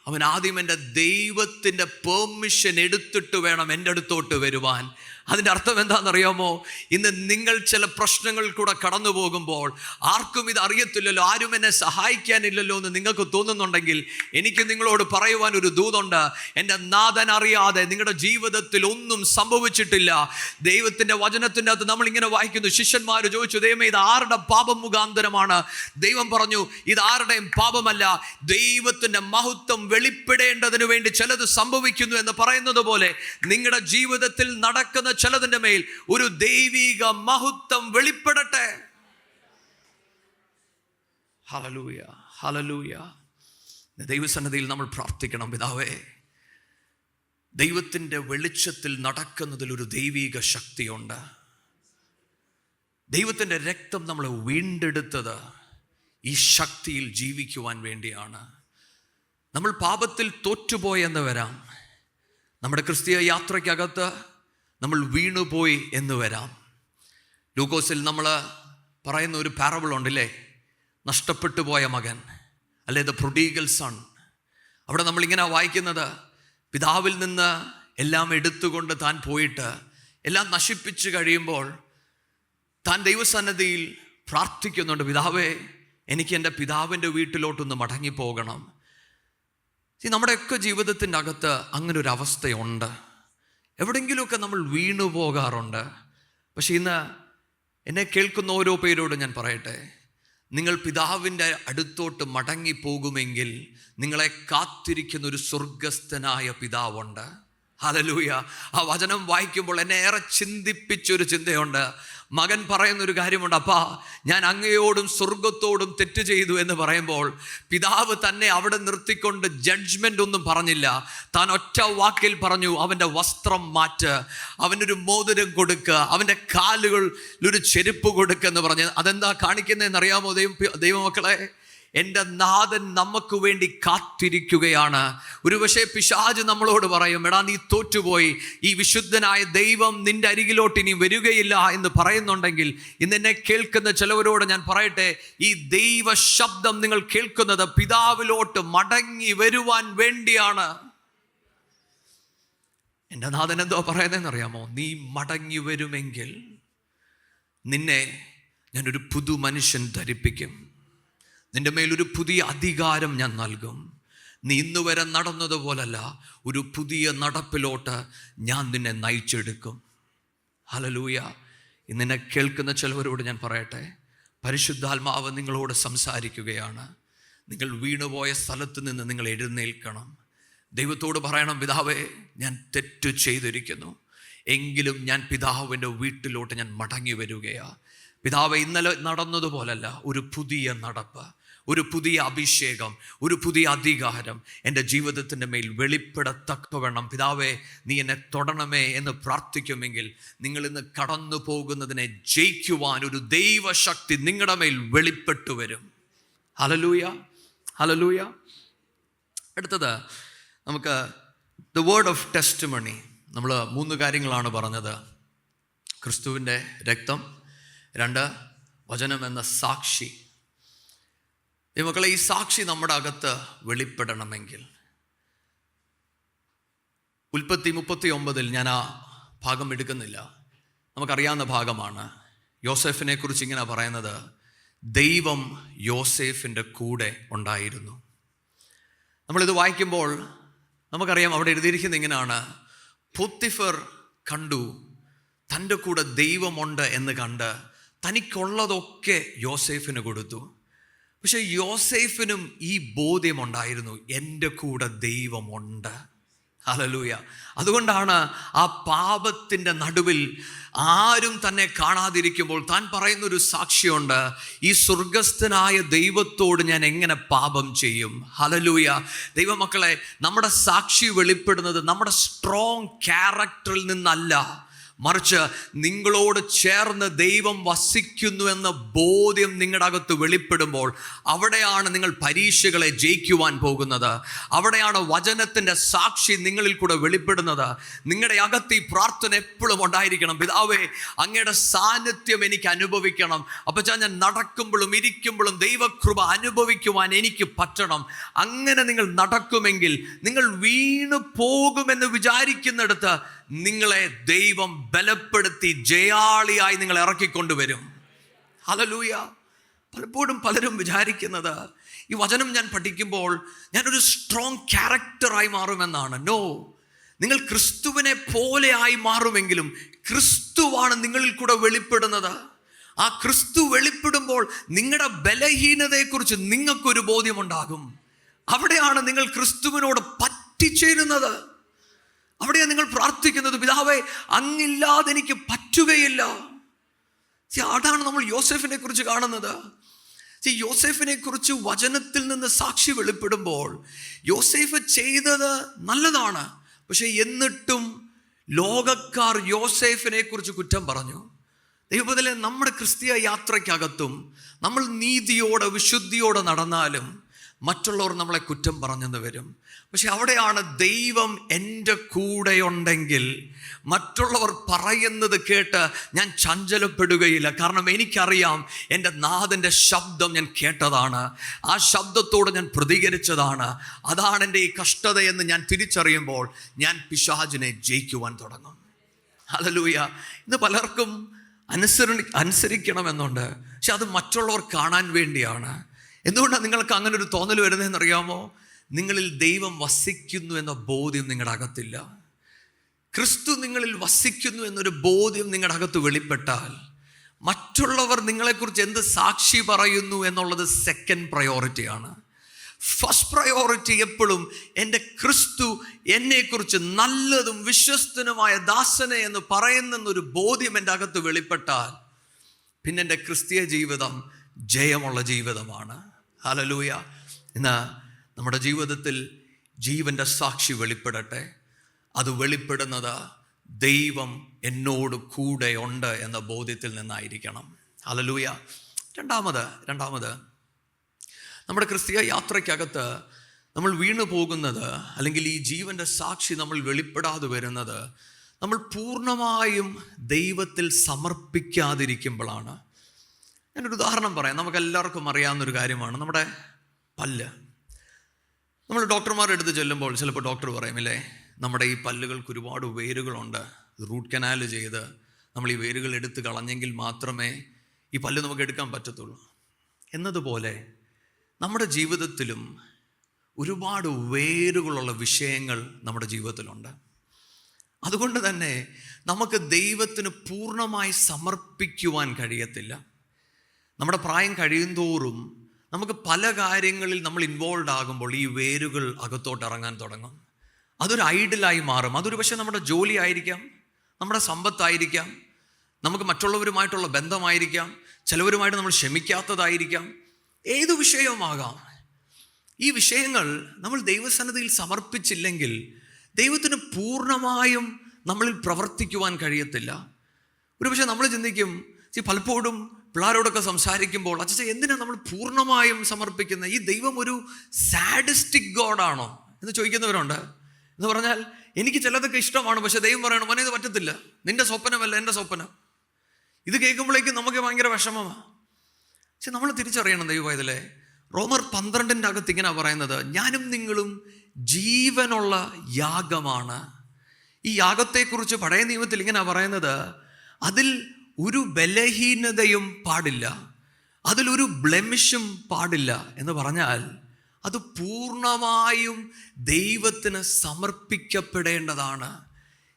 അവൻ ആദ്യം എൻ്റെ ദൈവത്തിൻ്റെ പെർമിഷൻ എടുത്തിട്ട് വേണം എൻ്റെ അടുത്തോട്ട് വരുവാൻ. അതിൻ്റെ അർത്ഥം എന്താണെന്നറിയാമോ? ഇന്ന് നിങ്ങൾ ചില പ്രശ്നങ്ങൾ കൂടെ കടന്നു പോകുമ്പോൾ ആർക്കും ഇത് അറിയത്തില്ലല്ലോ, ആരും എന്നെ സഹായിക്കാനില്ലല്ലോ എന്ന് നിങ്ങൾക്ക് തോന്നുന്നുണ്ടെങ്കിൽ എനിക്ക് നിങ്ങളോട് പറയുവാൻ ഒരു ദൂതുണ്ട്. എൻ്റെ നാഥൻ അറിയാതെ നിങ്ങളുടെ ജീവിതത്തിൽ ഒന്നും സംഭവിച്ചിട്ടില്ല. ദൈവത്തിൻ്റെ വചനത്തിൻ്റെ അകത്ത് നമ്മളിങ്ങനെ വായിക്കുന്നു, ശിഷ്യന്മാർ ചോദിച്ചു, ദൈവമേ ഇത് ആരുടെ പാപം മുഖാന്തരമാണ്? ദൈവം പറഞ്ഞു, ഇത് ആരുടെയും പാപമല്ല, ദൈവത്തിൻ്റെ മഹത്വം വെളിപ്പെടേണ്ടതിന് വേണ്ടി ചിലത് സംഭവിക്കുന്നു എന്ന് പറയുന്നത് പോലെ നിങ്ങളുടെ ജീവിതത്തിൽ നടക്കുന്ന ചിലതിൻ്റെ മേൽ ഒരു ദൈവിക മഹത്വം വെളിപ്പെടട്ടെ. Hallelujah, hallelujah. ദൈവസന്നിധിയിൽ നമ്മൾ പ്രാർത്ഥിക്കണം, പിതാവേ ദൈവത്തിൻ്റെ വെളിച്ചത്തിൽ നടക്കുന്നതിൽ ഒരു ദൈവിക ശക്തിയുണ്ട്. ദൈവത്തിൻ്റെ രക്തം നമ്മളെ വീണ്ടെടുത്തത് ഈ ശക്തിയിൽ ജീവിക്കുവാൻ വേണ്ടിയാണ്. നമ്മൾ പാപത്തിൽ തോറ്റുപോയെന്ന് വരാം, നമ്മുടെ ക്രിസ്തീയ യാത്രയ്ക്കകത്ത് നമ്മൾ വീണുപോയി എന്ന് വരാം. ലൂക്കോസിൽ നമ്മൾ പറയുന്ന ഒരു പാരബിൾ ഉണ്ടല്ലേ, നഷ്ടപ്പെട്ടു പോയ മകൻ, അല്ലെ ദ പ്രൊഡിഗൽ സൺ. അവിടെ നമ്മളിങ്ങനെ വായിക്കുന്നത്, പിതാവിൽ നിന്ന് എല്ലാം എടുത്തുകൊണ്ട് താൻ പോയിട്ട് എല്ലാം നശിപ്പിച്ച് കഴിയുമ്പോൾ താൻ ദൈവസന്നിധിയിൽ പ്രാർത്ഥിക്കുന്നുണ്ട്, പിതാവേ എനിക്ക് എൻ്റെ പിതാവിൻ്റെ വീട്ടിലോട്ടൊന്ന് മടങ്ങിപ്പോകണം. നമ്മുടെയൊക്കെ ജീവിതത്തിൻ്റെ അകത്ത് അങ്ങനെ ഒരു അവസ്ഥയുണ്ട്. എവിടെയെങ്കിലുമൊക്കെ നമ്മൾ വീണു പോകാറുണ്ട്. പക്ഷെ ഇന്ന് എന്നെ കേൾക്കുന്ന ഓരോ പേരോട് ഞാൻ പറയട്ടെ, നിങ്ങൾ പിതാവിൻ്റെ അടുത്തോട്ട് മടങ്ങി പോകുമെങ്കിൽ നിങ്ങളെ കാത്തിരിക്കുന്ന ഒരു സ്വർഗസ്ഥനായ പിതാവുണ്ട്. ഹല്ലേലൂയ. ആ വചനം വായിക്കുമ്പോൾ എന്നെ ഏറെ ചിന്തിപ്പിച്ചൊരു ചിന്തയുണ്ട്. മകൻ പറയുന്നൊരു കാര്യമുണ്ട്, അപ്പാ ഞാൻ അങ്ങയോടും സ്വർഗത്തോടും തെറ്റ് ചെയ്തു എന്ന് പറയുമ്പോൾ പിതാവ് തന്നെ അവിടെ നിർത്തിക്കൊണ്ട് ജഡ്ജ്മെൻ്റ് ഒന്നും പറഞ്ഞില്ല. താൻ ഒറ്റ വാക്കിൽ പറഞ്ഞു, അവൻ്റെ വസ്ത്രം മാറ്റ്, അവനൊരു മോതിരം കൊടുക്കുക, അവൻ്റെ കാലുകളിലൊരു ചെരുപ്പ് കൊടുക്കുക എന്ന് പറഞ്ഞ്. അതെന്താ കാണിക്കുന്നതെന്ന് അറിയാമോ ദൈവമക്കളെ? എൻ്റെ നാഥൻ നമുക്ക് വേണ്ടി കാത്തിരിക്കുകയാണ്. ഒരുപക്ഷെ പിശാച് നമ്മളോട് പറയും, എടാ നീ തോറ്റുപോയി, ഈ വിശുദ്ധനായ ദൈവം നിന്റെ അരികിലോട്ട് ഇനി വരികയില്ല എന്ന് പറയുന്നുണ്ടെങ്കിൽ ഇന്ന് എന്നെ കേൾക്കുന്ന ചിലവരോട് ഞാൻ പറയട്ടെ, ഈ ദൈവ ശബ്ദം നിങ്ങൾ കേൾക്കുന്നത് പിതാവിലോട്ട് മടങ്ങി വരുവാൻ വേണ്ടിയാണ്. എൻ്റെ നാഥൻ എന്തോ പറയുന്നതെന്ന് അറിയാമോ? നീ മടങ്ങി വരുമെങ്കിൽ നിന്നെ ഞാനൊരു പുതു മനുഷ്യൻ ധരിപ്പിക്കും, നിന്റെ മേലൊരു പുതിയ അധികാരം ഞാൻ നൽകും, നീ ഇന്നുവരെ നടന്നതുപോലല്ല, ഒരു പുതിയ നടപ്പിലോട്ട് ഞാൻ നിന്നെ നയിച്ചെടുക്കും. ഹല്ലേലൂയ. ഇന്നെന്നെ കേൾക്കുന്ന ചിലവരോട് ഞാൻ പറയട്ടെ, പരിശുദ്ധാത്മാവ് നിങ്ങളോട് സംസാരിക്കുകയാണ്. നിങ്ങൾ വീണുപോയ സ്ഥലത്ത് നിന്ന് നിങ്ങൾ എഴുന്നേൽക്കണം. ദൈവത്തോട് പറയണം, പിതാവേ, ഞാൻ തെറ്റ് ചെയ്തിരിക്കുന്നു, എങ്കിലും ഞാൻ പിതാവിൻ്റെ വീട്ടിലോട്ട് ഞാൻ മടങ്ങി വരികയാണ്. പിതാവേ, ഇന്നലെ നടന്നതുപോലല്ല, ഒരു പുതിയ നടപ്പ്, ഒരു പുതിയ അഭിഷേകം, ഒരു പുതിയ അധികാരം എൻ്റെ ജീവിതത്തിൻ്റെ മേൽ വെളിപ്പെടത്തക്കവണ്ണം പിതാവേ നീ എന്നെ തൊടണമേ എന്ന് പ്രാർത്ഥിക്കുമെങ്കിൽ നിങ്ങൾ ഇന്ന് കടന്നു പോകുന്നതിനെ ജയിക്കുവാൻ ഒരു ദൈവശക്തി നിങ്ങളുടെ മേൽ വെളിപ്പെട്ടു വരും. Hallelujah, hallelujah. അടുത്തത് നമുക്ക് ദ വേർഡ് ഓഫ് ടെസ്റ്റിമണി. നമ്മൾ 3 കാര്യങ്ങളാണ് പറഞ്ഞത്. ക്രിസ്തുവിൻ്റെ രക്തം, 2 വചനം എന്ന സാക്ഷി. ഈ മക്കളെ, ഈ സാക്ഷി നമ്മുടെ അകത്ത് വെളിപ്പെടണമെങ്കിൽ ഉൽപ്പത്തി 39 ഞാൻ ആ ഭാഗം എടുക്കുന്നില്ല, നമുക്കറിയാവുന്ന ഭാഗമാണ്. യോസേഫിനെ കുറിച്ച് ഇങ്ങനെ പറയുന്നത്, ദൈവം യോസേഫിൻ്റെ കൂടെ ഉണ്ടായിരുന്നു. നമ്മളിത് വായിക്കുമ്പോൾ നമുക്കറിയാം, അവിടെ എഴുതിയിരിക്കുന്നത് ഇങ്ങനെയാണ്: പോത്തിഫർ കണ്ടു, തൻ്റെ കൂടെ ദൈവമുണ്ട് എന്ന് കണ്ട് തനിക്കുള്ളതൊക്കെ യോസേഫിന് കൊടുത്തു. പക്ഷെ യോസേഫിനും ഈ ബോധ്യമുണ്ടായിരുന്നു, എൻ്റെ കൂടെ ദൈവമുണ്ട്. ഹല്ലേലൂയ. അതുകൊണ്ടാണ് ആ പാപത്തിൻ്റെ നടുവിൽ ആരും തന്നെ കാണാതിരിക്കുമ്പോൾ താൻ പറയുന്നൊരു സാക്ഷിയുണ്ട്, ഈ സ്വർഗസ്ഥനായ ദൈവത്തോട് ഞാൻ എങ്ങനെ പാപം ചെയ്യും. ഹല്ലേലൂയ. ദൈവമക്കളെ, നമ്മുടെ സാക്ഷി വെളിപ്പെടുന്നത് നമ്മുടെ സ്ട്രോങ് ക്യാരക്ടറിൽ നിന്നല്ല, മറിച്ച് നിങ്ങളോട് ചേർന്ന് ദൈവം വസിക്കുന്നു എന്ന ബോധ്യം നിങ്ങളുടെ അകത്ത് വെളിപ്പെടുമ്പോൾ അവിടെയാണ് നിങ്ങൾ പരീക്ഷകളെ ജയിക്കുവാൻ പോകുന്നത്. അവിടെയാണ് വചനത്തിൻ്റെ സാക്ഷി നിങ്ങളിൽ കൂടെ വെളിപ്പെടുന്നത്. നിങ്ങളുടെ അകത്ത് ഈ പ്രാർത്ഥന എപ്പോഴും ഉണ്ടായിരിക്കണം, പിതാവേ അങ്ങയുടെ സാന്നിധ്യം എനിക്ക് അനുഭവിക്കണം. അപ്പോൾ ഞാൻ നടക്കുമ്പോഴും ഇരിക്കുമ്പോഴും ദൈവകൃപ അനുഭവിക്കുവാൻ എനിക്ക് പറ്റണം. അങ്ങനെ നിങ്ങൾ നടക്കുമെങ്കിൽ നിങ്ങൾ വീണു പോകുമെന്ന് വിചാരിക്കുന്നിടത്ത് നിങ്ങളെ ദൈവം ബലപ്പെടുത്തി ജയാളിയായി നിങ്ങൾ ഇറക്കിക്കൊണ്ടുവരും. ഹല്ലേലൂയ. പലപ്പോഴും പലരും വിചാരിക്കുന്നത് ഈ വചനം ഞാൻ പഠിക്കുമ്പോൾ ഞാനൊരു സ്ട്രോങ് ക്യാരക്ടറായി മാറുമെന്നാണ്. നോ, നിങ്ങൾ ക്രിസ്തുവിനെ പോലെ ആയി മാറുമെങ്കിലും ക്രിസ്തുവാണ് നിങ്ങളിൽ കൂടെ വെളിപ്പെടുന്നത്. ആ ക്രിസ്തു വെളിപ്പെടുമ്പോൾ നിങ്ങളുടെ ബലഹീനതയെക്കുറിച്ച് നിങ്ങൾക്കൊരു ബോധ്യമുണ്ടാകും. അവിടെയാണ് നിങ്ങൾ ക്രിസ്തുവിനോട് പറ്റിച്ചേരുന്നത്. അവിടെയാണ് നിങ്ങൾ പ്രാർത്ഥിക്കുന്നത്, പിതാവേ അങ്ങില്ലാതെ എനിക്ക് പറ്റുകയില്ല. അതാണ് നമ്മൾ യോസേഫിനെ കുറിച്ച് കാണുന്നത്. യോസേഫിനെ കുറിച്ച് വചനത്തിൽ നിന്ന് സാക്ഷി വെളിപ്പെടുമ്പോൾ യോസേഫ് ചെയ്തത് നല്ലതാണ്, പക്ഷെ എന്നിട്ടും ലോകക്കാർ യോസേഫിനെ കുറിച്ച് കുറ്റം പറഞ്ഞു. ദൈവത്തിലെ നമ്മുടെ ക്രിസ്തീയ യാത്രയ്ക്കകത്തും നമ്മൾ നീതിയോടെ വിശുദ്ധിയോടെ നടന്നാലും മറ്റുള്ളവർ നമ്മളെ കുറ്റം പറഞ്ഞെന്ന് വരും. പക്ഷെ അവിടെയാണ് ദൈവം എൻ്റെ കൂടെയുണ്ടെങ്കിൽ മറ്റുള്ളവർ പറയുന്നത് കേട്ട് ഞാൻ ചഞ്ചലപ്പെടുകയില്ല. കാരണം എനിക്കറിയാം, എൻ്റെ നാഥൻ്റെ ശബ്ദം ഞാൻ കേട്ടതാണ്, ആ ശബ്ദത്തോട് ഞാൻ പ്രതികരിച്ചതാണ്. അതാണ് എൻ്റെ ഈ കഷ്ടതയെന്ന് ഞാൻ തിരിച്ചറിയുമ്പോൾ ഞാൻ പിശാചിനെ ജയിക്കുവാൻ തുടങ്ങും. ഹല്ലേലൂയ. ഇന്ന് പലർക്കും അനുസരിക്കണമെന്നുണ്ട്, പക്ഷെ അത് മറ്റുള്ളവർ കാണാൻ വേണ്ടിയാണ്. എന്തുകൊണ്ടാണ് നിങ്ങൾക്ക് അങ്ങനെ ഒരു തോന്നൽ വരുന്നതെന്ന് അറിയാമോ? നിങ്ങളിൽ ദൈവം വസിക്കുന്നു എന്ന ബോധ്യം നിങ്ങളുടെ അകത്തില്ല. ക്രിസ്തു നിങ്ങളിൽ വസിക്കുന്നു എന്നൊരു ബോധ്യം നിങ്ങളുടെ അകത്ത് വെളിപ്പെട്ടാൽ മറ്റുള്ളവർ നിങ്ങളെക്കുറിച്ച് എന്ത് സാക്ഷി പറയുന്നു എന്നുള്ളത് സെക്കൻഡ് പ്രയോറിറ്റിയാണ്. ഫസ്റ്റ് പ്രയോറിറ്റി എപ്പോഴും എൻ്റെ ക്രിസ്തു എന്നെക്കുറിച്ച് നല്ലതും വിശ്വസ്തനുമായ ദാസനെ എന്ന് പറയുന്നൊരു ബോധ്യം എൻ്റെ അകത്ത് വെളിപ്പെട്ടാൽ പിന്നെ എൻ്റെ ക്രിസ്തീയ ജീവിതം ജയമുള്ള ജീവിതമാണ്. ഹല്ലേലൂയ. ഇന്ന് നമ്മുടെ ജീവിതത്തിൽ ജീവൻ്റെ സാക്ഷി വെളിപ്പെടട്ടെ. അത് വെളിപ്പെടുന്നത് ദൈവം എന്നോട് കൂടെ ഉണ്ട് എന്ന ബോധ്യത്തിൽ നിന്നായിരിക്കണം. ഹല്ലേലൂയ. രണ്ടാമത് നമ്മുടെ ക്രിസ്തീയ യാത്രയ്ക്കകത്ത് നമ്മൾ വീണു പോകുന്നത്, അല്ലെങ്കിൽ ഈ ജീവൻ്റെ സാക്ഷി നമ്മൾ വെളിപ്പെടാതെ വരുന്നത്, നമ്മൾ പൂർണ്ണമായും ദൈവത്തിൽ സമർപ്പിക്കാതിരിക്കുമ്പോഴാണ്. ഞാനൊരു ഉദാഹരണം പറയാം. നമുക്കെല്ലാവർക്കും അറിയാവുന്നൊരു കാര്യമാണ് നമ്മുടെ പല്ല്. നമ്മൾ ഡോക്ടർമാരുടെ അടുത്ത് ചെല്ലുമ്പോൾ ചിലപ്പോൾ ഡോക്ടർ പറയുമില്ലേ, നമ്മുടെ ഈ പല്ലുകൾക്ക് ഒരുപാട് വേരുകളുണ്ട്, റൂട്ട് കനാൽ ചെയ്ത് നമ്മൾ ഈ വേരുകൾ എടുത്ത് കളഞ്ഞെങ്കിൽ മാത്രമേ ഈ പല്ല് നമുക്ക് എടുക്കാൻ പറ്റത്തുള്ളൂ. എന്നതുപോലെ നമ്മുടെ ജീവിതത്തിലും ഒരുപാട് വേരുകളുള്ള വിഷയങ്ങൾ നമ്മുടെ ജീവിതത്തിലുണ്ട്. അതുകൊണ്ട് തന്നെ നമുക്ക് ദൈവത്തിന് പൂർണ്ണമായി സമർപ്പിക്കുവാൻ കഴിയത്തില്ല. നമ്മുടെ പ്രായം കഴിയുന്തോറും നമുക്ക് പല കാര്യങ്ങളിൽ നമ്മൾ ഇൻവോൾവ് ആകുമ്പോൾ ഈ വേരുകൾ അകത്തോട്ട് ഇറങ്ങാൻ തുടങ്ങും. അതൊരു ഐഡലായി മാറും. അതൊരു പക്ഷേ നമ്മുടെ ജോലി ആയിരിക്കാം, നമ്മുടെ സമ്പത്തായിരിക്കാം, നമുക്ക് മറ്റുള്ളവരുമായിട്ടുള്ള ബന്ധമായിരിക്കാം, ചിലവരുമായിട്ട് നമ്മൾ ക്ഷമിക്കാത്തതായിരിക്കാം, ഏതു വിഷയവുമാകാം. ഈ വിഷയങ്ങൾ നമ്മൾ ദൈവസന്നിധിയിൽ സമർപ്പിച്ചില്ലെങ്കിൽ ദൈവത്തിന് പൂർണ്ണമായും നമ്മളിൽ പ്രവർത്തിക്കുവാൻ കഴിയത്തില്ല. ഒരുപക്ഷെ നമ്മൾ ചിന്തിക്കും, പലപ്പോഴും പിള്ളേരോടൊക്കെ സംസാരിക്കുമ്പോൾ, അച്ഛാ എന്തിനാണ് നമ്മൾ പൂർണ്ണമായും സമർപ്പിക്കുന്നത്? ഈ ദൈവം ഒരു സാഡിസ്റ്റിക് ഗോഡാണോ എന്ന് ചോദിക്കുന്നവരുണ്ട്. എന്ന് പറഞ്ഞാൽ, എനിക്ക് ചിലതൊക്കെ ഇഷ്ടമാണ്, പക്ഷെ ദൈവം പറയണം മോനെ ഇത് പറ്റത്തില്ല, നിന്റെ സ്വപ്നമല്ല എൻ്റെ സ്വപ്നം. ഇത് കേൾക്കുമ്പോഴേക്കും നമുക്ക് ഭയങ്കര വിഷമമാണ്. പക്ഷെ നമ്മൾ തിരിച്ചറിയണം ദൈവമായതിലെ റോമർ 12 അകത്ത് ഇങ്ങനെ പറയുന്നത്, ഞാനും നിങ്ങളും ജീവനുള്ള യാഗമാണ്. ഈ യാഗത്തെക്കുറിച്ച് പഴയ നിയമത്തിൽ ഇങ്ങനെ പറയുന്നത്, അതിൽ ഒരു ബലഹീനതയും പാടില്ല, അതിലൊരു ബ്ലെമിഷും പാടില്ല. എന്ന് പറഞ്ഞാൽ അത് പൂർണ്ണമായും ദൈവത്തിന് സമർപ്പിക്കപ്പെടേണ്ടതാണ്.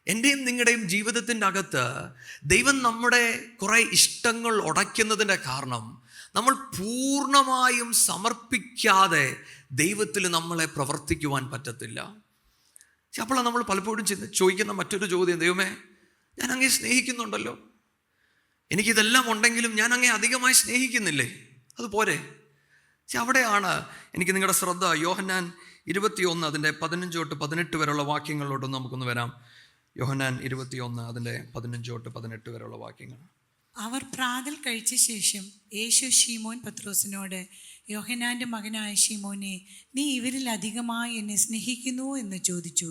എൻ്റെയും നിങ്ങളുടെയും ജീവിതത്തിൻ്റെ അകത്ത് ദൈവം നമ്മുടെ കുറേ ഇഷ്ടങ്ങൾ ഉടയ്ക്കുന്നതിൻ്റെ കാരണം നമ്മൾ പൂർണ്ണമായും സമർപ്പിക്കാതെ ദൈവത്തിൽ നമ്മളെ പ്രവർത്തിക്കുവാൻ പറ്റത്തില്ല. അപ്പോഴാണ് നമ്മൾ പലപ്പോഴും ചോദിക്കുന്ന മറ്റൊരു ചോദ്യം, ദൈവമേ ഞാൻ അങ്ങേ സ്നേഹിക്കുന്നുണ്ടല്ലോ, എനിക്കിതെല്ലാം ഉണ്ടെങ്കിലും ഞാൻ അങ്ങേ അധികമായി സ്നേഹിക്കുന്നില്ലേ, അതുപോരെ? അവിടെയാണ് എനിക്ക് നിങ്ങളുടെ ശ്രദ്ധ യോഹന്നാൻ 21 അതിൻ്റെ 15 തൊട്ട് 18 വരെയുള്ള വാക്യങ്ങളിലോട്ടൊന്ന് നമുക്കൊന്ന് വരാം. യോഹന്നാൻ 21 അതിൻ്റെ 15 തൊട്ട് 18 വരെയുള്ള വാക്യങ്ങൾ. അവർ പ്രാതൽ കഴിച്ച ശേഷം യേശു ശീമോൻ പത്രോസിനോട്, യോഹന്നാൻ്റെ മകനായ ശീമോനെ, നീ ഇവരിൽ അധികമായി എന്നെ സ്നേഹിക്കുന്നുവോ എന്ന് ചോദിച്ചു.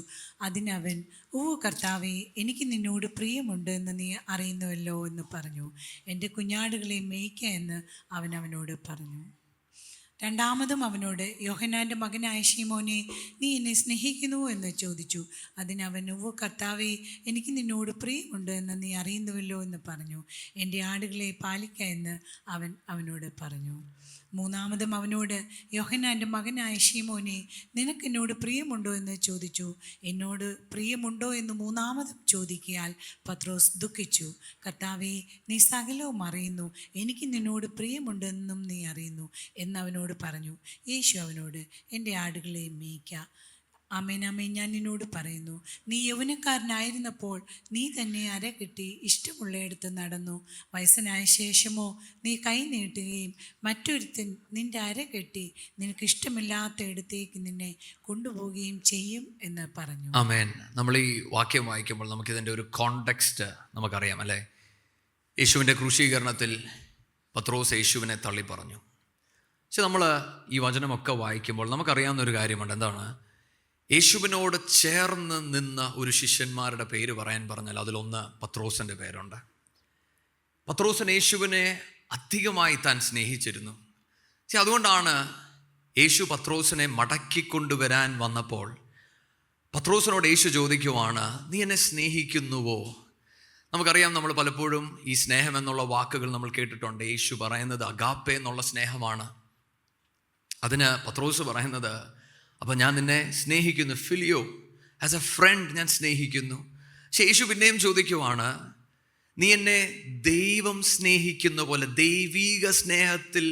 അതിനവൻ, ഓ കർത്താവേ, എനിക്ക് നിന്നോട് പ്രിയമുണ്ട് എന്ന് നീ അറിയുന്നുവല്ലോ എന്ന് പറഞ്ഞു. എൻ്റെ കുഞ്ഞാടുകളെ മേയ്ക്ക എന്ന് അവൻ അവനോട് പറഞ്ഞു. രണ്ടാമതും അവനോട്, യോഹന്നാൻ്റെ മകനായ ശീമോനെ, നീ എന്നെ സ്നേഹിക്കുന്നുവോ എന്ന് ചോദിച്ചു. അതിനവൻ, ഓ കർത്താവേ, എനിക്ക് നിന്നോട് പ്രിയമുണ്ട് എന്ന് നീ അറിയുന്നുവല്ലോ എന്ന് പറഞ്ഞു. എൻ്റെ ആടുകളെ പാലിക്ക എന്ന് അവൻ അവനോട് പറഞ്ഞു. മൂന്നാമതും അവനോട്, യോഹന്നാൻ്റെ മകനായ ശീമോനെ, നിനക്ക് എന്നോട് പ്രിയമുണ്ടോ എന്ന് ചോദിച്ചു. എന്നോട് പ്രിയമുണ്ടോ എന്ന് മൂന്നാമതും ചോദിക്കയാൽ പത്രോസ് ദുഃഖിച്ചു. കർത്താവേ, നീ സകലവും അറിയുന്നു, എനിക്ക് നിന്നോട് പ്രിയമുണ്ടെന്നും നീ അറിയുന്നു എന്നവനോട് പറഞ്ഞു. യേശു അവനോട്, എൻ്റെ ആടുകളെ മേയ്ക്ക. ആമേൻ ആമേൻ ഞാൻ നിന്നോട് പറയുന്നു, നീ യൗവനക്കാരനായിരുന്നപ്പോൾ നീ തന്നെ അരകെട്ടി ഇഷ്ടമുള്ളയിടത്ത് നടന്നു. വയസ്സനായ ശേഷമോ നീ കൈ നീട്ടുകയും മറ്റൊരുത്തൻ നിന്റെ അരകെട്ടി നിനക്ക് ഇഷ്ടമില്ലാത്ത ഇടത്തേക്ക് നിന്നെ കൊണ്ടുപോവുകയും ചെയ്യും എന്ന് പറഞ്ഞു. ആമേൻ. നമ്മൾ ഈ വാക്യം വായിക്കുമ്പോൾ നമുക്കിതിൻ്റെ ഒരു കോണ്ടെക്സ്റ്റ് നമുക്കറിയാം അല്ലേ? യേശുവിൻ്റെ ക്രൂശീകരണത്തിൽ പത്രോസ് യേശുവിനെ തള്ളി പറഞ്ഞു. പക്ഷെ നമ്മൾ ഈ വചനമൊക്കെ വായിക്കുമ്പോൾ നമുക്കറിയാവുന്ന ഒരു കാര്യമുണ്ട്. എന്താണ്? യേശുവിനോട് ചേർന്ന് നിന്ന ഒരു ശിഷ്യന്മാരുടെ പേര് പറയാൻ പറഞ്ഞാൽ അതിലൊന്ന് പത്രോസിൻ്റെ പേരുണ്ട്. പത്രോസിന് യേശുവിനെ അധികമായി താൻ സ്നേഹിച്ചിരുന്നു. അതുകൊണ്ടാണ് യേശു പത്രോസിനെ മടക്കിക്കൊണ്ടുവരാൻ വന്നപ്പോൾ പത്രോസിനോട് യേശു ചോദിക്കുവാണ്, നീ എന്നെ സ്നേഹിക്കുന്നുവോ? നമുക്കറിയാം, നമ്മൾ പലപ്പോഴും ഈ സ്നേഹം എന്നുള്ള വാക്കുകൾ നമ്മൾ കേട്ടിട്ടുണ്ട്. യേശു പറയുന്നത് അഗാപ്പെ എന്നുള്ള സ്നേഹമാണ്. അതിന് പത്രോസ് പറയുന്നത്, അപ്പം ഞാൻ നിന്നെ സ്നേഹിക്കുന്നു, ഫിലിയോ, ആസ് എ ഫ്രണ്ട് ഞാൻ സ്നേഹിക്കുന്നു. പക്ഷെ യേശു പിന്നെയും ചോദിക്കുവാണ്, നീ എന്നെ ദൈവം സ്നേഹിക്കുന്ന പോലെ, ദൈവീക സ്നേഹത്തിൽ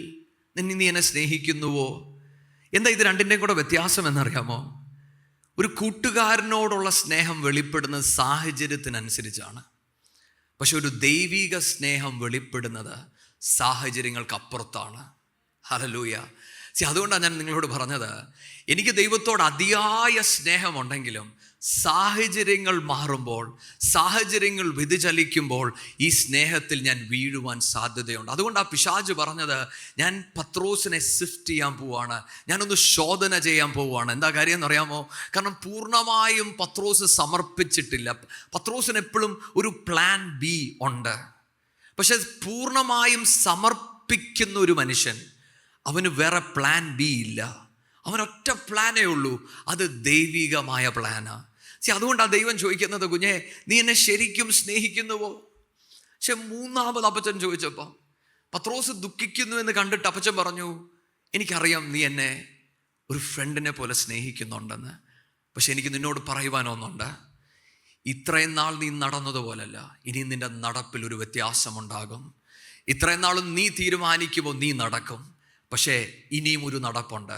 നീ എന്നെ സ്നേഹിക്കുന്നുവോ? എന്താ ഇത് രണ്ടിൻ്റെയും കൂടെ വ്യത്യാസം എന്നറിയാമോ? ഒരു കൂട്ടുകാരനോടുള്ള സ്നേഹം വെളിപ്പെടുന്നത് സാഹചര്യത്തിനനുസരിച്ചാണ്. പക്ഷെ ഒരു ദൈവീക സ്നേഹം വെളിപ്പെടുന്നത് സാഹചര്യങ്ങൾക്കപ്പുറത്താണ്. ഹല്ലേലൂയ. അതുകൊണ്ടാണ് ഞാൻ നിങ്ങളോട് പറഞ്ഞത്, എനിക്ക് ദൈവത്തോട് അതിയായ സ്നേഹമുണ്ടെങ്കിലും സാഹചര്യങ്ങൾ മാറുമ്പോൾ, സാഹചര്യങ്ങൾ വ്യതിചലിക്കുമ്പോൾ ഈ സ്നേഹത്തിൽ ഞാൻ വീഴുവാൻ സാധ്യതയുണ്ട്. അതുകൊണ്ട് ആ പിശാച് പറഞ്ഞത്, ഞാൻ പത്രോസിനെ സിഫ്റ്റ് ചെയ്യാൻ പോവാണ്, ഞാനൊന്ന് ശോധന ചെയ്യാൻ പോവുകയാണ്. എന്താ കാര്യം എന്നറിയാമോ? കാരണം പൂർണ്ണമായും പത്രോസ് സമർപ്പിച്ചിട്ടില്ല. പത്രോസിന് എപ്പോഴും ഒരു പ്ലാൻ ബി ഉണ്ട്. പക്ഷെ പൂർണ്ണമായും സമർപ്പിക്കുന്ന ഒരു മനുഷ്യൻ, അവന് വേറെ പ്ലാൻ ബി ഇല്ല. അവനൊറ്റ പ്ലാനേ ഉള്ളൂ, അത് ദൈവികമായ പ്ലാനാ. അതുകൊണ്ടാണ് ദൈവം ചോദിക്കുന്നത്, കുഞ്ഞെ നീ എന്നെ ശരിക്കും സ്നേഹിക്കുന്നുവോ? പക്ഷെ മൂന്നാമത് അപ്പച്ചൻ ചോദിച്ചപ്പോൾ പത്രോസ് ദുഃഖിക്കുന്നു എന്ന് കണ്ടിട്ട് അപ്പച്ചൻ പറഞ്ഞു, എനിക്കറിയാം നീ എന്നെ ഒരു ഫ്രണ്ടിനെ പോലെ സ്നേഹിക്കുന്നുണ്ടെന്ന്. പക്ഷെ എനിക്ക് നിന്നോട് പറയുവാനൊന്നുണ്ട്. ഇത്രയും നാൾ നീ നടന്നതുപോലല്ല, ഇനി നിൻ്റെ നടപ്പിൽ ഒരു വ്യത്യാസമുണ്ടാകും. ഇത്രയും നാളും നീ തീരുമാനിക്കുമ്പോൾ നീ നടക്കും. പക്ഷേ ഇനിയും ഒരു നടപ്പുണ്ട്.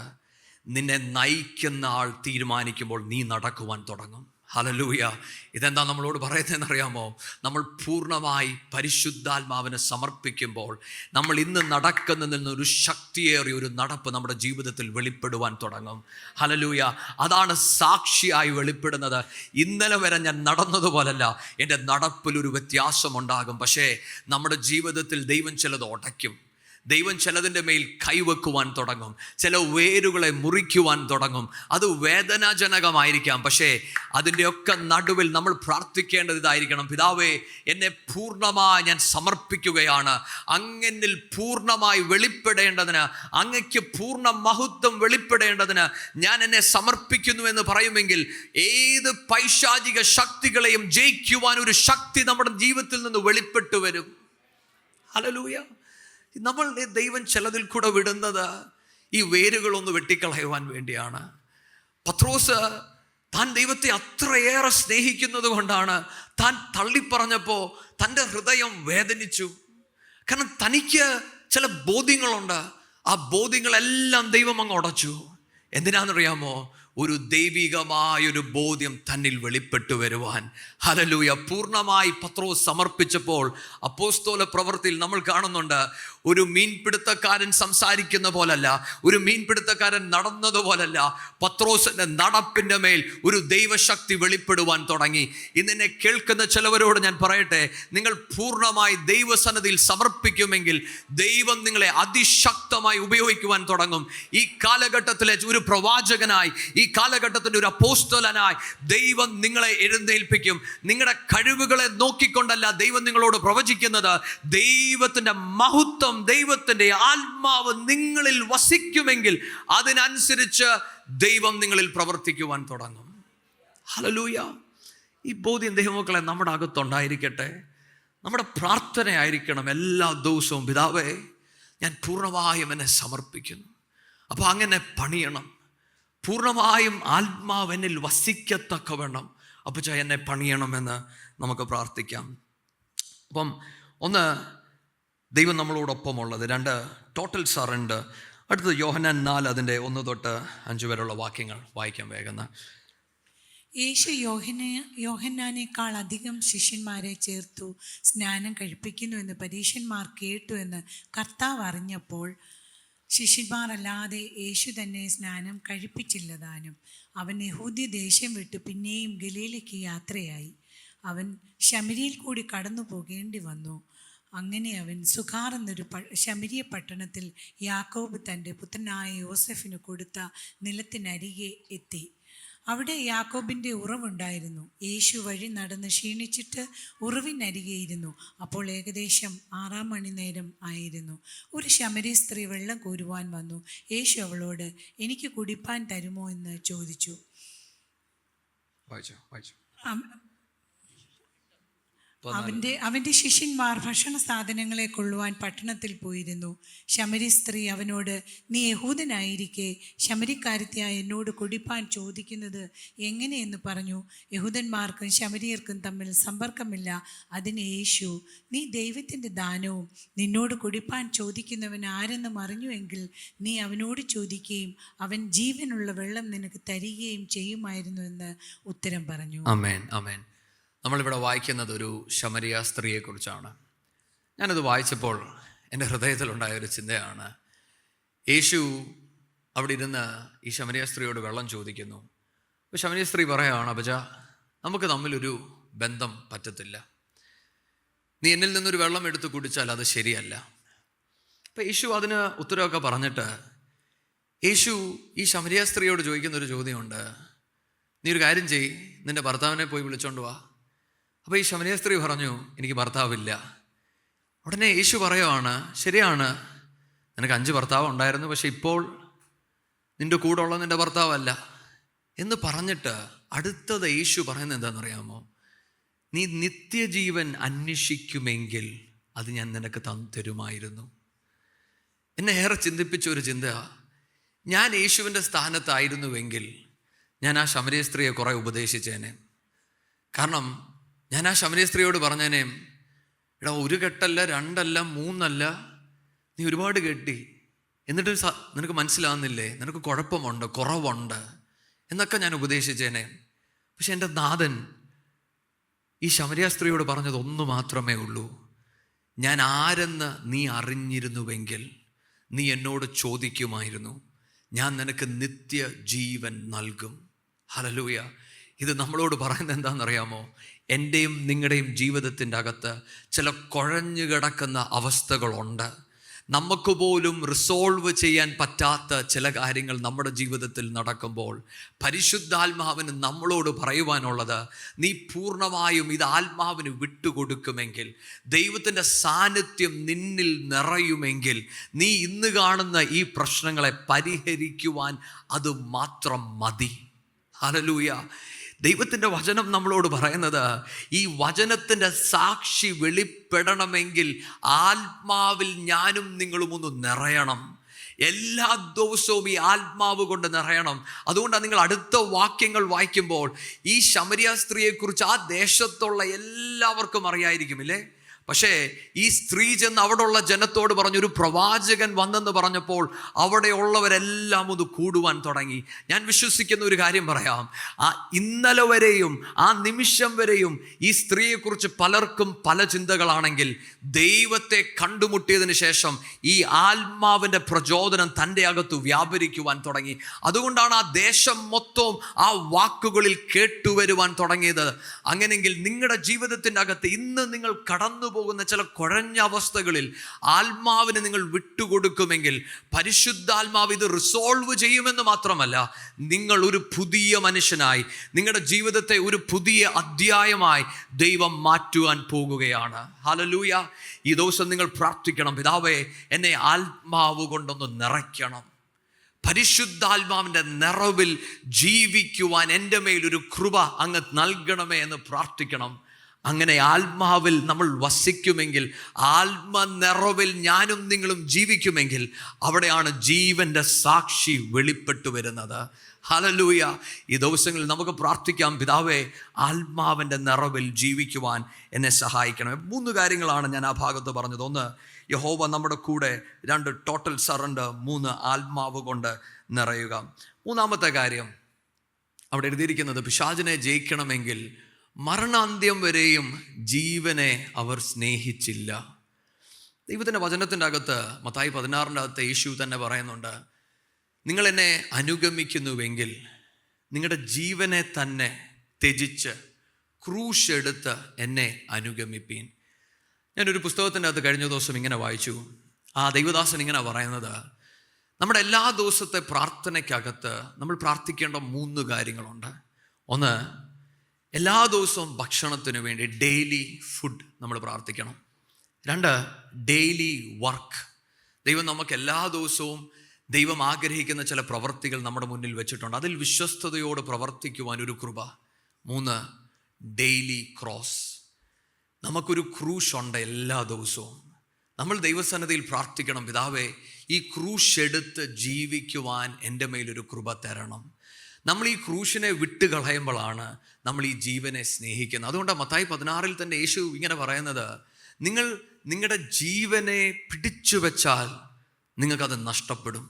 നിന്നെ നയിക്കുന്ന ആൾ തീരുമാനിക്കുമ്പോൾ നീ നടക്കുവാൻ തുടങ്ങും. ഹല്ലേലൂയ. ഇതെന്താ നമ്മളോട് പറയുന്നതെന്ന് അറിയാമോ? നമ്മൾ പൂർണ്ണമായി പരിശുദ്ധാത്മാവിനെ സമർപ്പിക്കുമ്പോൾ നമ്മൾ ഇന്ന് നടക്കുന്നതിൽ നിന്നൊരു ശക്തിയേറിയ ഒരു നടപ്പ് നമ്മുടെ ജീവിതത്തിൽ വെളിപ്പെടുവാൻ തുടങ്ങും. ഹല്ലേലൂയ. അതാണ് സാക്ഷിയായി വെളിപ്പെടുന്നത്. ഇന്നലെ വരെ ഞാൻ നടന്നതുപോലല്ല, എൻ്റെ നടപ്പിലൊരു വ്യത്യാസമുണ്ടാകും. പക്ഷേ നമ്മുടെ ജീവിതത്തിൽ ദൈവം ചിലത് ഉടയ്ക്കും. ദൈവം ചിലതിൻ്റെ മേൽ കൈവെക്കുവാൻ തുടങ്ങും. ചില വേരുകളെ മുറിക്കുവാൻ തുടങ്ങും. അത് വേദനാജനകമായിരിക്കാം. പക്ഷേ അതിൻ്റെയൊക്കെ നടുവിൽ നമ്മൾ പ്രാർത്ഥിക്കേണ്ടത് ഇതായിരിക്കണം: പിതാവേ, എന്നെ പൂർണ്ണമായി ഞാൻ സമർപ്പിക്കുകയാണ്. അങ്ങനിൽ പൂർണ്ണമായി വെളിപ്പെടേണ്ടതിന്, അങ്ങയ്ക്ക് പൂർണ്ണ മഹത്വം വെളിപ്പെടേണ്ടതിന് ഞാൻ എന്നെ സമർപ്പിക്കുന്നു എന്ന് പറയുമെങ്കിൽ ഏത് പൈശാചിക ശക്തികളെയും ജയിക്കുവാൻ ഒരു ശക്തി നമ്മുടെ ജീവിതത്തിൽ നിന്ന് വെളിപ്പെട്ടു വരും. ഹല്ലേലൂയ. നമ്മൾ ദൈവം ചിലതിൽ കൂടെ വിടുന്നത് ഈ വേരുകളൊന്ന് വെട്ടിക്കളയുവാൻ വേണ്ടിയാണ്. പത്രോസ് താൻ ദൈവത്തെ അത്രയേറെ സ്നേഹിക്കുന്നത് കൊണ്ടാണ് താൻ തള്ളിപ്പറഞ്ഞപ്പോൾ തൻ്റെ ഹൃദയം വേദനിച്ചു. കാരണം തനിക്ക് ചില ബോധ്യങ്ങളുണ്ട്. ആ ബോധ്യങ്ങളെല്ലാം ദൈവം അങ്ങ് ഉടച്ചു. എന്തിനാണെന്നറിയാമോ? ഒരു ദൈവികമായൊരു ബോധ്യം തന്നിൽ വെളിപ്പെട്ടു വരുവാൻ. ഹല്ലേലൂയ. പൂർണ്ണമായി പത്രോസ് സമർപ്പിച്ചപ്പോൾ അപ്പോസ്തല പ്രവൃത്തിയിൽ നമ്മൾ കാണുന്നുണ്ട്, ഒരു മീൻപിടുത്തക്കാരൻ സംസാരിക്കുന്ന പോലല്ല, ഒരു മീൻപിടുത്തക്കാരൻ നടന്നതുപോലല്ല, പത്രോസിന്റെ നടപ്പിൻ്റെ മേൽ ഒരു ദൈവശക്തി വെളിപ്പെടുവാൻ തുടങ്ങി. ഇന്നെന്നെ കേൾക്കുന്ന ചിലവരോട് ഞാൻ പറയട്ടെ, നിങ്ങൾ പൂർണ്ണമായി ദൈവസന്നിധിയിൽ സമർപ്പിക്കുമെങ്കിൽ ദൈവം നിങ്ങളെ അതിശക്തമായി ഉപയോഗിക്കുവാൻ തുടങ്ങും. ഈ കാലഘട്ടത്തിലെ ഒരു പ്രവാചകനായി, ഈ കാലഘട്ടത്തിൻ്റെ ഒരു അപ്പോസ്തലനായി ദൈവം നിങ്ങളെ എഴുന്നേൽപ്പിക്കും. നിങ്ങളുടെ കഴിവുകളെ നോക്കിക്കൊണ്ടല്ല ദൈവം നിങ്ങളോട് പ്രവചിക്കുന്നത്. ദൈവത്തിൻ്റെ മഹത്വം, ദൈവത്തിൻ്റെ ആത്മാവ് നിങ്ങളിൽ വസിക്കുമെങ്കിൽ അതിനനുസരിച്ച് ദൈവം നിങ്ങളിൽ പ്രവർത്തിക്കുവാൻ തുടങ്ങും. ഹല്ലേലൂയ. ഈ ബോധ്യം ദൈവമക്കളെ നമ്മുടെ അകത്തുണ്ടായിരിക്കട്ടെ. നമ്മുടെ പ്രാർത്ഥനയായിരിക്കണം എല്ലാ ദിവസവും: പിതാവേ, ഞാൻ പൂർണ്ണമായും എന്നെ സമർപ്പിക്കുന്നു. അപ്പോൾ അങ്ങനെ പണിയണം. പൂർണ്ണമായും ആത്മാവ് എന്നിൽ വസിക്കത്തക്കവണ്ണം അപ്പച്ച എന്നെ പണിയണമെന്ന് നമുക്ക് പ്രാർത്ഥിക്കാം. അപ്പം ഒന്ന്, ദൈവം നമ്മളോടൊപ്പമുള്ളത്. 2, ടോട്ടൽ സറണ്ടർ. അടുത്തത് യോഹന്നാൻ 4 അതിൻ്റെ 1 തൊട്ട് 5 വരെയുള്ള വാക്യങ്ങൾ വായിക്കാൻ വേഗം. യേശു യോഹന്നാനേക്കാൾ അധികം ശിഷ്യന്മാരെ ചേർത്തു സ്നാനം കഴിപ്പിക്കുന്നു എന്ന് പരീശന്മാർ കേട്ടു എന്ന് കർത്താവ് അറിഞ്ഞപ്പോൾ ശിഷ്യന്മാർ അല്ലാതെ യേശു തന്നെ സ്നാനം കഴിപ്പിച്ചില്ലതാനും. അവൻ യഹൂദ്യ ദേശം വിട്ട് പിന്നെയും ഗലീലയ്ക്ക് യാത്രയായി. അവൻ ശമരിയിൽ കൂടി കടന്നു പോകേണ്ടി വന്നു. അങ്ങനെ അവൻ സുഖാർ എന്നൊരു ശമരിയ പട്ടണത്തിൽ യാക്കോബ് തൻ്റെ പുത്രനായ യോസെഫിന് കൊടുത്ത നിലത്തിനരികെ എത്തി. അവിടെ യാക്കോബിൻ്റെ ഉറവുണ്ടായിരുന്നു. യേശു വഴി നടന്ന് ക്ഷീണിച്ചിട്ട് ഉറവിനരികെ ഇരുന്നു. അപ്പോൾ ഏകദേശം 6 മണിനേരം ആയിരുന്നു. ഒരു ശമരി സ്ത്രീ വെള്ളം കോരുവാൻ വന്നു. യേശു അവളോട്, എനിക്ക് കുടിപ്പാൻ തരുമോ എന്ന് ചോദിച്ചു. അവൻ്റെ ശിഷ്യന്മാർ ഭക്ഷണ സാധനങ്ങളെ കൊള്ളുവാൻ പട്ടണത്തിൽ പോയിരുന്നു. ശമരി സ്ത്രീ അവനോട്, നീ യഹൂദനായിരിക്കെ ശമരിക്കാരത്തിയായ എന്നോട് കുടിപ്പാൻ ചോദിക്കുന്നത് എങ്ങനെയെന്ന് പറഞ്ഞു. യഹൂദന്മാർക്കും ശമരിയർക്കും തമ്മിൽ സമ്പർക്കമില്ല. അതിന് യേശു, നീ ദൈവത്തിൻ്റെ ദാനവും നിന്നോട് കുടിപ്പാൻ ചോദിക്കുന്നവൻ ആരെന്നും അറിഞ്ഞുവെങ്കിൽ നീ അവനോട് ചോദിക്കുകയും അവൻ ജീവനുള്ള വെള്ളം നിനക്ക് തരികയും ചെയ്യുമായിരുന്നു എന്ന് ഉത്തരം പറഞ്ഞു. ആമേൻ, ആമേൻ. നമ്മളിവിടെ വായിക്കുന്നത് ഒരു ശമരിയ സ്ത്രീയെക്കുറിച്ചാണ്. ഞാനത് വായിച്ചപ്പോൾ എൻ്റെ ഹൃദയത്തിലുണ്ടായൊരു ചിന്തയാണ്. യേശു അവിടെ ഇരുന്ന് ഈ ശമരിയ സ്ത്രീയോട് വെള്ളം ചോദിക്കുന്നു. അപ്പോൾ ശമരിയ സ്ത്രീ പറയുകയാണ്, അപ്പച്ച, നമുക്ക് തമ്മിലൊരു ബന്ധം പറ്റത്തില്ല. നീ എന്നിൽ നിന്നൊരു വെള്ളം എടുത്ത് കുടിച്ചാൽ അത് ശരിയല്ല. അപ്പം യേശു അതിന് ഉത്തരവൊക്കെ പറഞ്ഞിട്ട് യേശു ഈ ശമരിയ സ്ത്രീയോട് ചോദിക്കുന്നൊരു ചോദ്യമുണ്ട്. നീ ഒരു കാര്യം ചെയ്യ്, നിൻ്റെ ഭർത്താവിനെ പോയി വിളിച്ചോണ്ട് വാ. അപ്പോൾ ഈ ശമരിയ സ്ത്രീ പറഞ്ഞു, എനിക്ക് ഭർത്താവില്ല. ഉടനെ യേശു പറയുവാണ്, ശരിയാണ്, നിനക്ക് 5 ഭർത്താവ് ഉണ്ടായിരുന്നു, പക്ഷെ ഇപ്പോൾ നിൻ്റെ കൂടെ ഉള്ള നിൻ്റെ ഭർത്താവല്ല എന്ന് പറഞ്ഞിട്ട് അടുത്തത് യേശു പറയുന്നത് എന്താണെന്നറിയാമോ? നീ നിത്യജീവൻ അന്വേഷിക്കുമെങ്കിൽ അത് ഞാൻ നിനക്ക് തരുമായിരുന്നു. എന്നെ ഏറെ ചിന്തിപ്പിച്ച ഒരു ചിന്ത, ഞാൻ യേശുവിൻ്റെ സ്ഥാനത്തായിരുന്നുവെങ്കിൽ ഞാൻ ആ ശമരിയ സ്ത്രീയെ കുറേ ഉപദേശിച്ചേനെ. കാരണം ഞാൻ ആ ശമരിയ സ്ത്രീയോട് പറഞ്ഞേനെ, എടാ, 1 കെട്ടല്ല, 2 അല്ല, 3 അല്ല, നീ ഒരുപാട് കെട്ടി, എന്നിട്ട് നിനക്ക് മനസ്സിലാവുന്നില്ലേ, നിനക്ക് കുഴപ്പമുണ്ട്, കുറവുണ്ട് എന്നൊക്കെ ഞാൻ ഉപദേശിച്ചേനെ. പക്ഷെ എൻ്റെ നാഥൻ ഈ ശമരിയ സ്ത്രീയോട് പറഞ്ഞത് ഒന്ന് മാത്രമേ ഉള്ളൂ: ഞാൻ ആരെന്ന് നീ അറിഞ്ഞിരുന്നുവെങ്കിൽ നീ എന്നോട് ചോദിക്കുമായിരുന്നു, ഞാൻ നിനക്ക് നിത്യജീവൻ നൽകും. ഹല്ലേലൂയ. ഇത് നമ്മളോട് പറയുന്നത് എന്താണെന്നറിയാമോ? എൻ്റെയും നിങ്ങളുടെയും ജീവിതത്തിൻ്റെ അകത്ത് ചില കുഴഞ്ഞു കിടക്കുന്ന അവസ്ഥകളുണ്ട്. നമുക്ക് പോലും റിസോൾവ് ചെയ്യാൻ പറ്റാത്ത ചില കാര്യങ്ങൾ നമ്മുടെ ജീവിതത്തിൽ നടക്കുമ്പോൾ പരിശുദ്ധാത്മാവിന് നമ്മളോട് പറയുവാനുള്ളത്, നീ പൂർണ്ണമായും ഇത് ആത്മാവിന് വിട്ടുകൊടുക്കുമെങ്കിൽ, ദൈവത്തിൻ്റെ സാന്നിധ്യം നിന്നിൽ നിറയുമെങ്കിൽ, നീ ഇന്ന് കാണുന്ന ഈ പ്രശ്നങ്ങളെ പരിഹരിക്കുവാൻ അത് മാത്രം മതി. ഹല്ലേലൂയ. ദൈവത്തിൻ്റെ വചനം നമ്മളോട് പറയുന്നത്, ഈ വചനത്തിൻ്റെ സാക്ഷി വെളിപ്പെടണമെങ്കിൽ ആത്മാവിൽ ഞാനും നിങ്ങളും ഒന്ന് നിറയണം. എല്ലാ ദിവസവും ഈ ആത്മാവ് കൊണ്ട് നിറയണം. അതുകൊണ്ടാണ് നിങ്ങൾ അടുത്ത വാക്യങ്ങൾ വായിക്കുമ്പോൾ ഈ ശമരിയ സ്ത്രീയെക്കുറിച്ച് ആ ദേശത്തുള്ള എല്ലാവർക്കും അറിയായിരിക്കും, ഇല്ലേ? പക്ഷേ ഈ സ്ത്രീ ചെന്ന് അവിടെയുള്ള ജനത്തോട് പറഞ്ഞു, ഒരു പ്രവാചകൻ വന്നെന്ന് പറഞ്ഞപ്പോൾ അവിടെയുള്ളവരെല്ലാം ഒന്ന് കൂടുവാൻ തുടങ്ങി. ഞാൻ വിശ്വസിക്കുന്ന ഒരു കാര്യം പറയാം, ആ ഇന്നലെ വരെയും ആ നിമിഷം വരെയും ഈ സ്ത്രീയെക്കുറിച്ച് പലർക്കും പല ചിന്തകളാണെങ്കിൽ, ദൈവത്തെ കണ്ടുമുട്ടിയതിന് ശേഷം ഈ ആത്മാവിൻ്റെ പ്രചോദനം തൻ്റെ അകത്ത് വ്യാപരിക്കുവാൻ തുടങ്ങി. അതുകൊണ്ടാണ് ആ ദേശം മൊത്തവും ആ വാക്കുകളിൽ കേട്ടുവരുവാൻ തുടങ്ങിയത്. അങ്ങനെയെങ്കിൽ നിങ്ങളുടെ ജീവിതത്തിൻ്റെ അകത്ത് ഇന്ന് നിങ്ങൾ കടന്നു പോകുന്ന ചില കുഴഞ്ഞ അവസ്ഥകളിൽ ആത്മാവിന് നിങ്ങൾ വിട്ടുകൊടുക്കുമെങ്കിൽ പരിശുദ്ധാത്മാവ് ഇത് റിസോൾവ് ചെയ്യുമെന്ന് മാത്രമല്ല, നിങ്ങൾ ഒരു പുതിയ മനുഷ്യനായി, നിങ്ങളുടെ ജീവിതത്തെ ഒരു പുതിയ അധ്യായമായി ദൈവം മാറ്റുവാൻ പോകുകയാണ്. ഹല്ലേലൂയ. ഈ ദിവസം നിങ്ങൾ പ്രാർത്ഥിക്കണം, പിതാവേ, എന്നെ ആത്മാവ് കൊണ്ടൊന്ന് നിറയ്ക്കണം, പരിശുദ്ധാത്മാവിൻ്റെ നിറവിൽ ജീവിക്കുവാൻ എൻ്റെ മേലൊരു കൃപ അങ്ങ് നൽകണമേ എന്ന് പ്രാർത്ഥിക്കണം. അങ്ങനെ ആത്മാവിൽ നമ്മൾ വസിക്കുമെങ്കിൽ, ആത്മനിറവിൽ ഞാനും നിങ്ങളും ജീവിക്കുമെങ്കിൽ, അവിടെയാണ് ജീവൻ്റെ സാക്ഷി വെളിപ്പെട്ടു വരുന്നത്. ഹല്ലേലൂയ. ഈ ദിവസങ്ങളിൽ നമുക്ക് പ്രാർത്ഥിക്കാം, പിതാവേ, ആത്മാവിൻ്റെ നിറവിൽ ജീവിക്കുവാൻ എന്നെ സഹായിക്കണം. 3 കാര്യങ്ങളാണ് ഞാൻ ആ ഭാഗത്ത് പറഞ്ഞത്. 1, യഹോവ നമ്മുടെ കൂടെ. 2, ടോട്ടൽ സറണ്ടർ. 3, ആത്മാവ് കൊണ്ട് നിറയുക. 3-ാമത്തെ കാര്യം അവിടെ എഴുതിയിരിക്കുന്നത്, പിശാചിനെ ജയിക്കണമെങ്കിൽ മരണാന്ത്യം വരെയും ജീവനെ അവർ സ്നേഹിച്ചില്ല. ദൈവത്തിൻ്റെ വചനത്തിൻ്റെ അകത്ത് മത്തായി 16-ന്റെ അകത്ത് യേശു തന്നെ പറയുന്നുണ്ട്, നിങ്ങൾ എന്നെ അനുഗമിക്കുന്നുവെങ്കിൽ നിങ്ങളുടെ ജീവനെ തന്നെ ത്യജിച്ച് ക്രൂശ് എടുത്ത് എന്നെ അനുഗമിപ്പീൻ. ഞാനൊരു പുസ്തകത്തിൻ്റെ അകത്ത് കഴിഞ്ഞ ദിവസം ഇങ്ങനെ വായിച്ചു. ആ ദൈവദാസൻ ഇങ്ങനെ പറയുന്നത്, നമ്മുടെ എല്ലാ ദിവസത്തെ പ്രാർത്ഥനയ്ക്കകത്ത് നമ്മൾ പ്രാർത്ഥിക്കേണ്ട 3 കാര്യങ്ങളുണ്ട്. 1, എല്ലാ ദിവസവും ഭക്ഷണത്തിന് വേണ്ടി ഡെയിലി ഫുഡ് നമ്മൾ പ്രാർത്ഥിക്കണം. 2, ഡെയിലി വർക്ക്. ദൈവം നമുക്ക് എല്ലാ ദിവസവും ദൈവം ആഗ്രഹിക്കുന്ന ചില പ്രവൃത്തികൾ നമ്മുടെ മുന്നിൽ വെച്ചിട്ടുണ്ട്, അതിൽ വിശ്വസ്തയോട് പ്രവർത്തിക്കുവാൻ ഒരു കൃപ. 3, ഡെയിലി ക്രോസ്. നമുക്കൊരു ക്രൂശ് ഉണ്ട് എല്ലാ ദിവസവും. നമ്മൾ ദൈവസന്നിധിയിൽ പ്രാർത്ഥിക്കണം, പിതാവേ, ഈ ക്രൂശ് എടുത്ത് ജീവിക്കുവാൻ എൻ്റെ മേലൊരു കൃപ തരണം. നമ്മൾ ഈ ക്രൂശിനെ വിട്ടുകളയുമ്പോഴാണ് നമ്മൾ ഈ ജീവനെ സ്നേഹിക്കുന്നത്. അതുകൊണ്ടാണ് മത്തായി 16-ൽ തന്നെ യേശു ഇങ്ങനെ പറയുന്നത്, നിങ്ങൾ നിങ്ങളുടെ ജീവനെ പിടിച്ചു വെച്ചാൽ നിങ്ങൾക്കത് നഷ്ടപ്പെടും,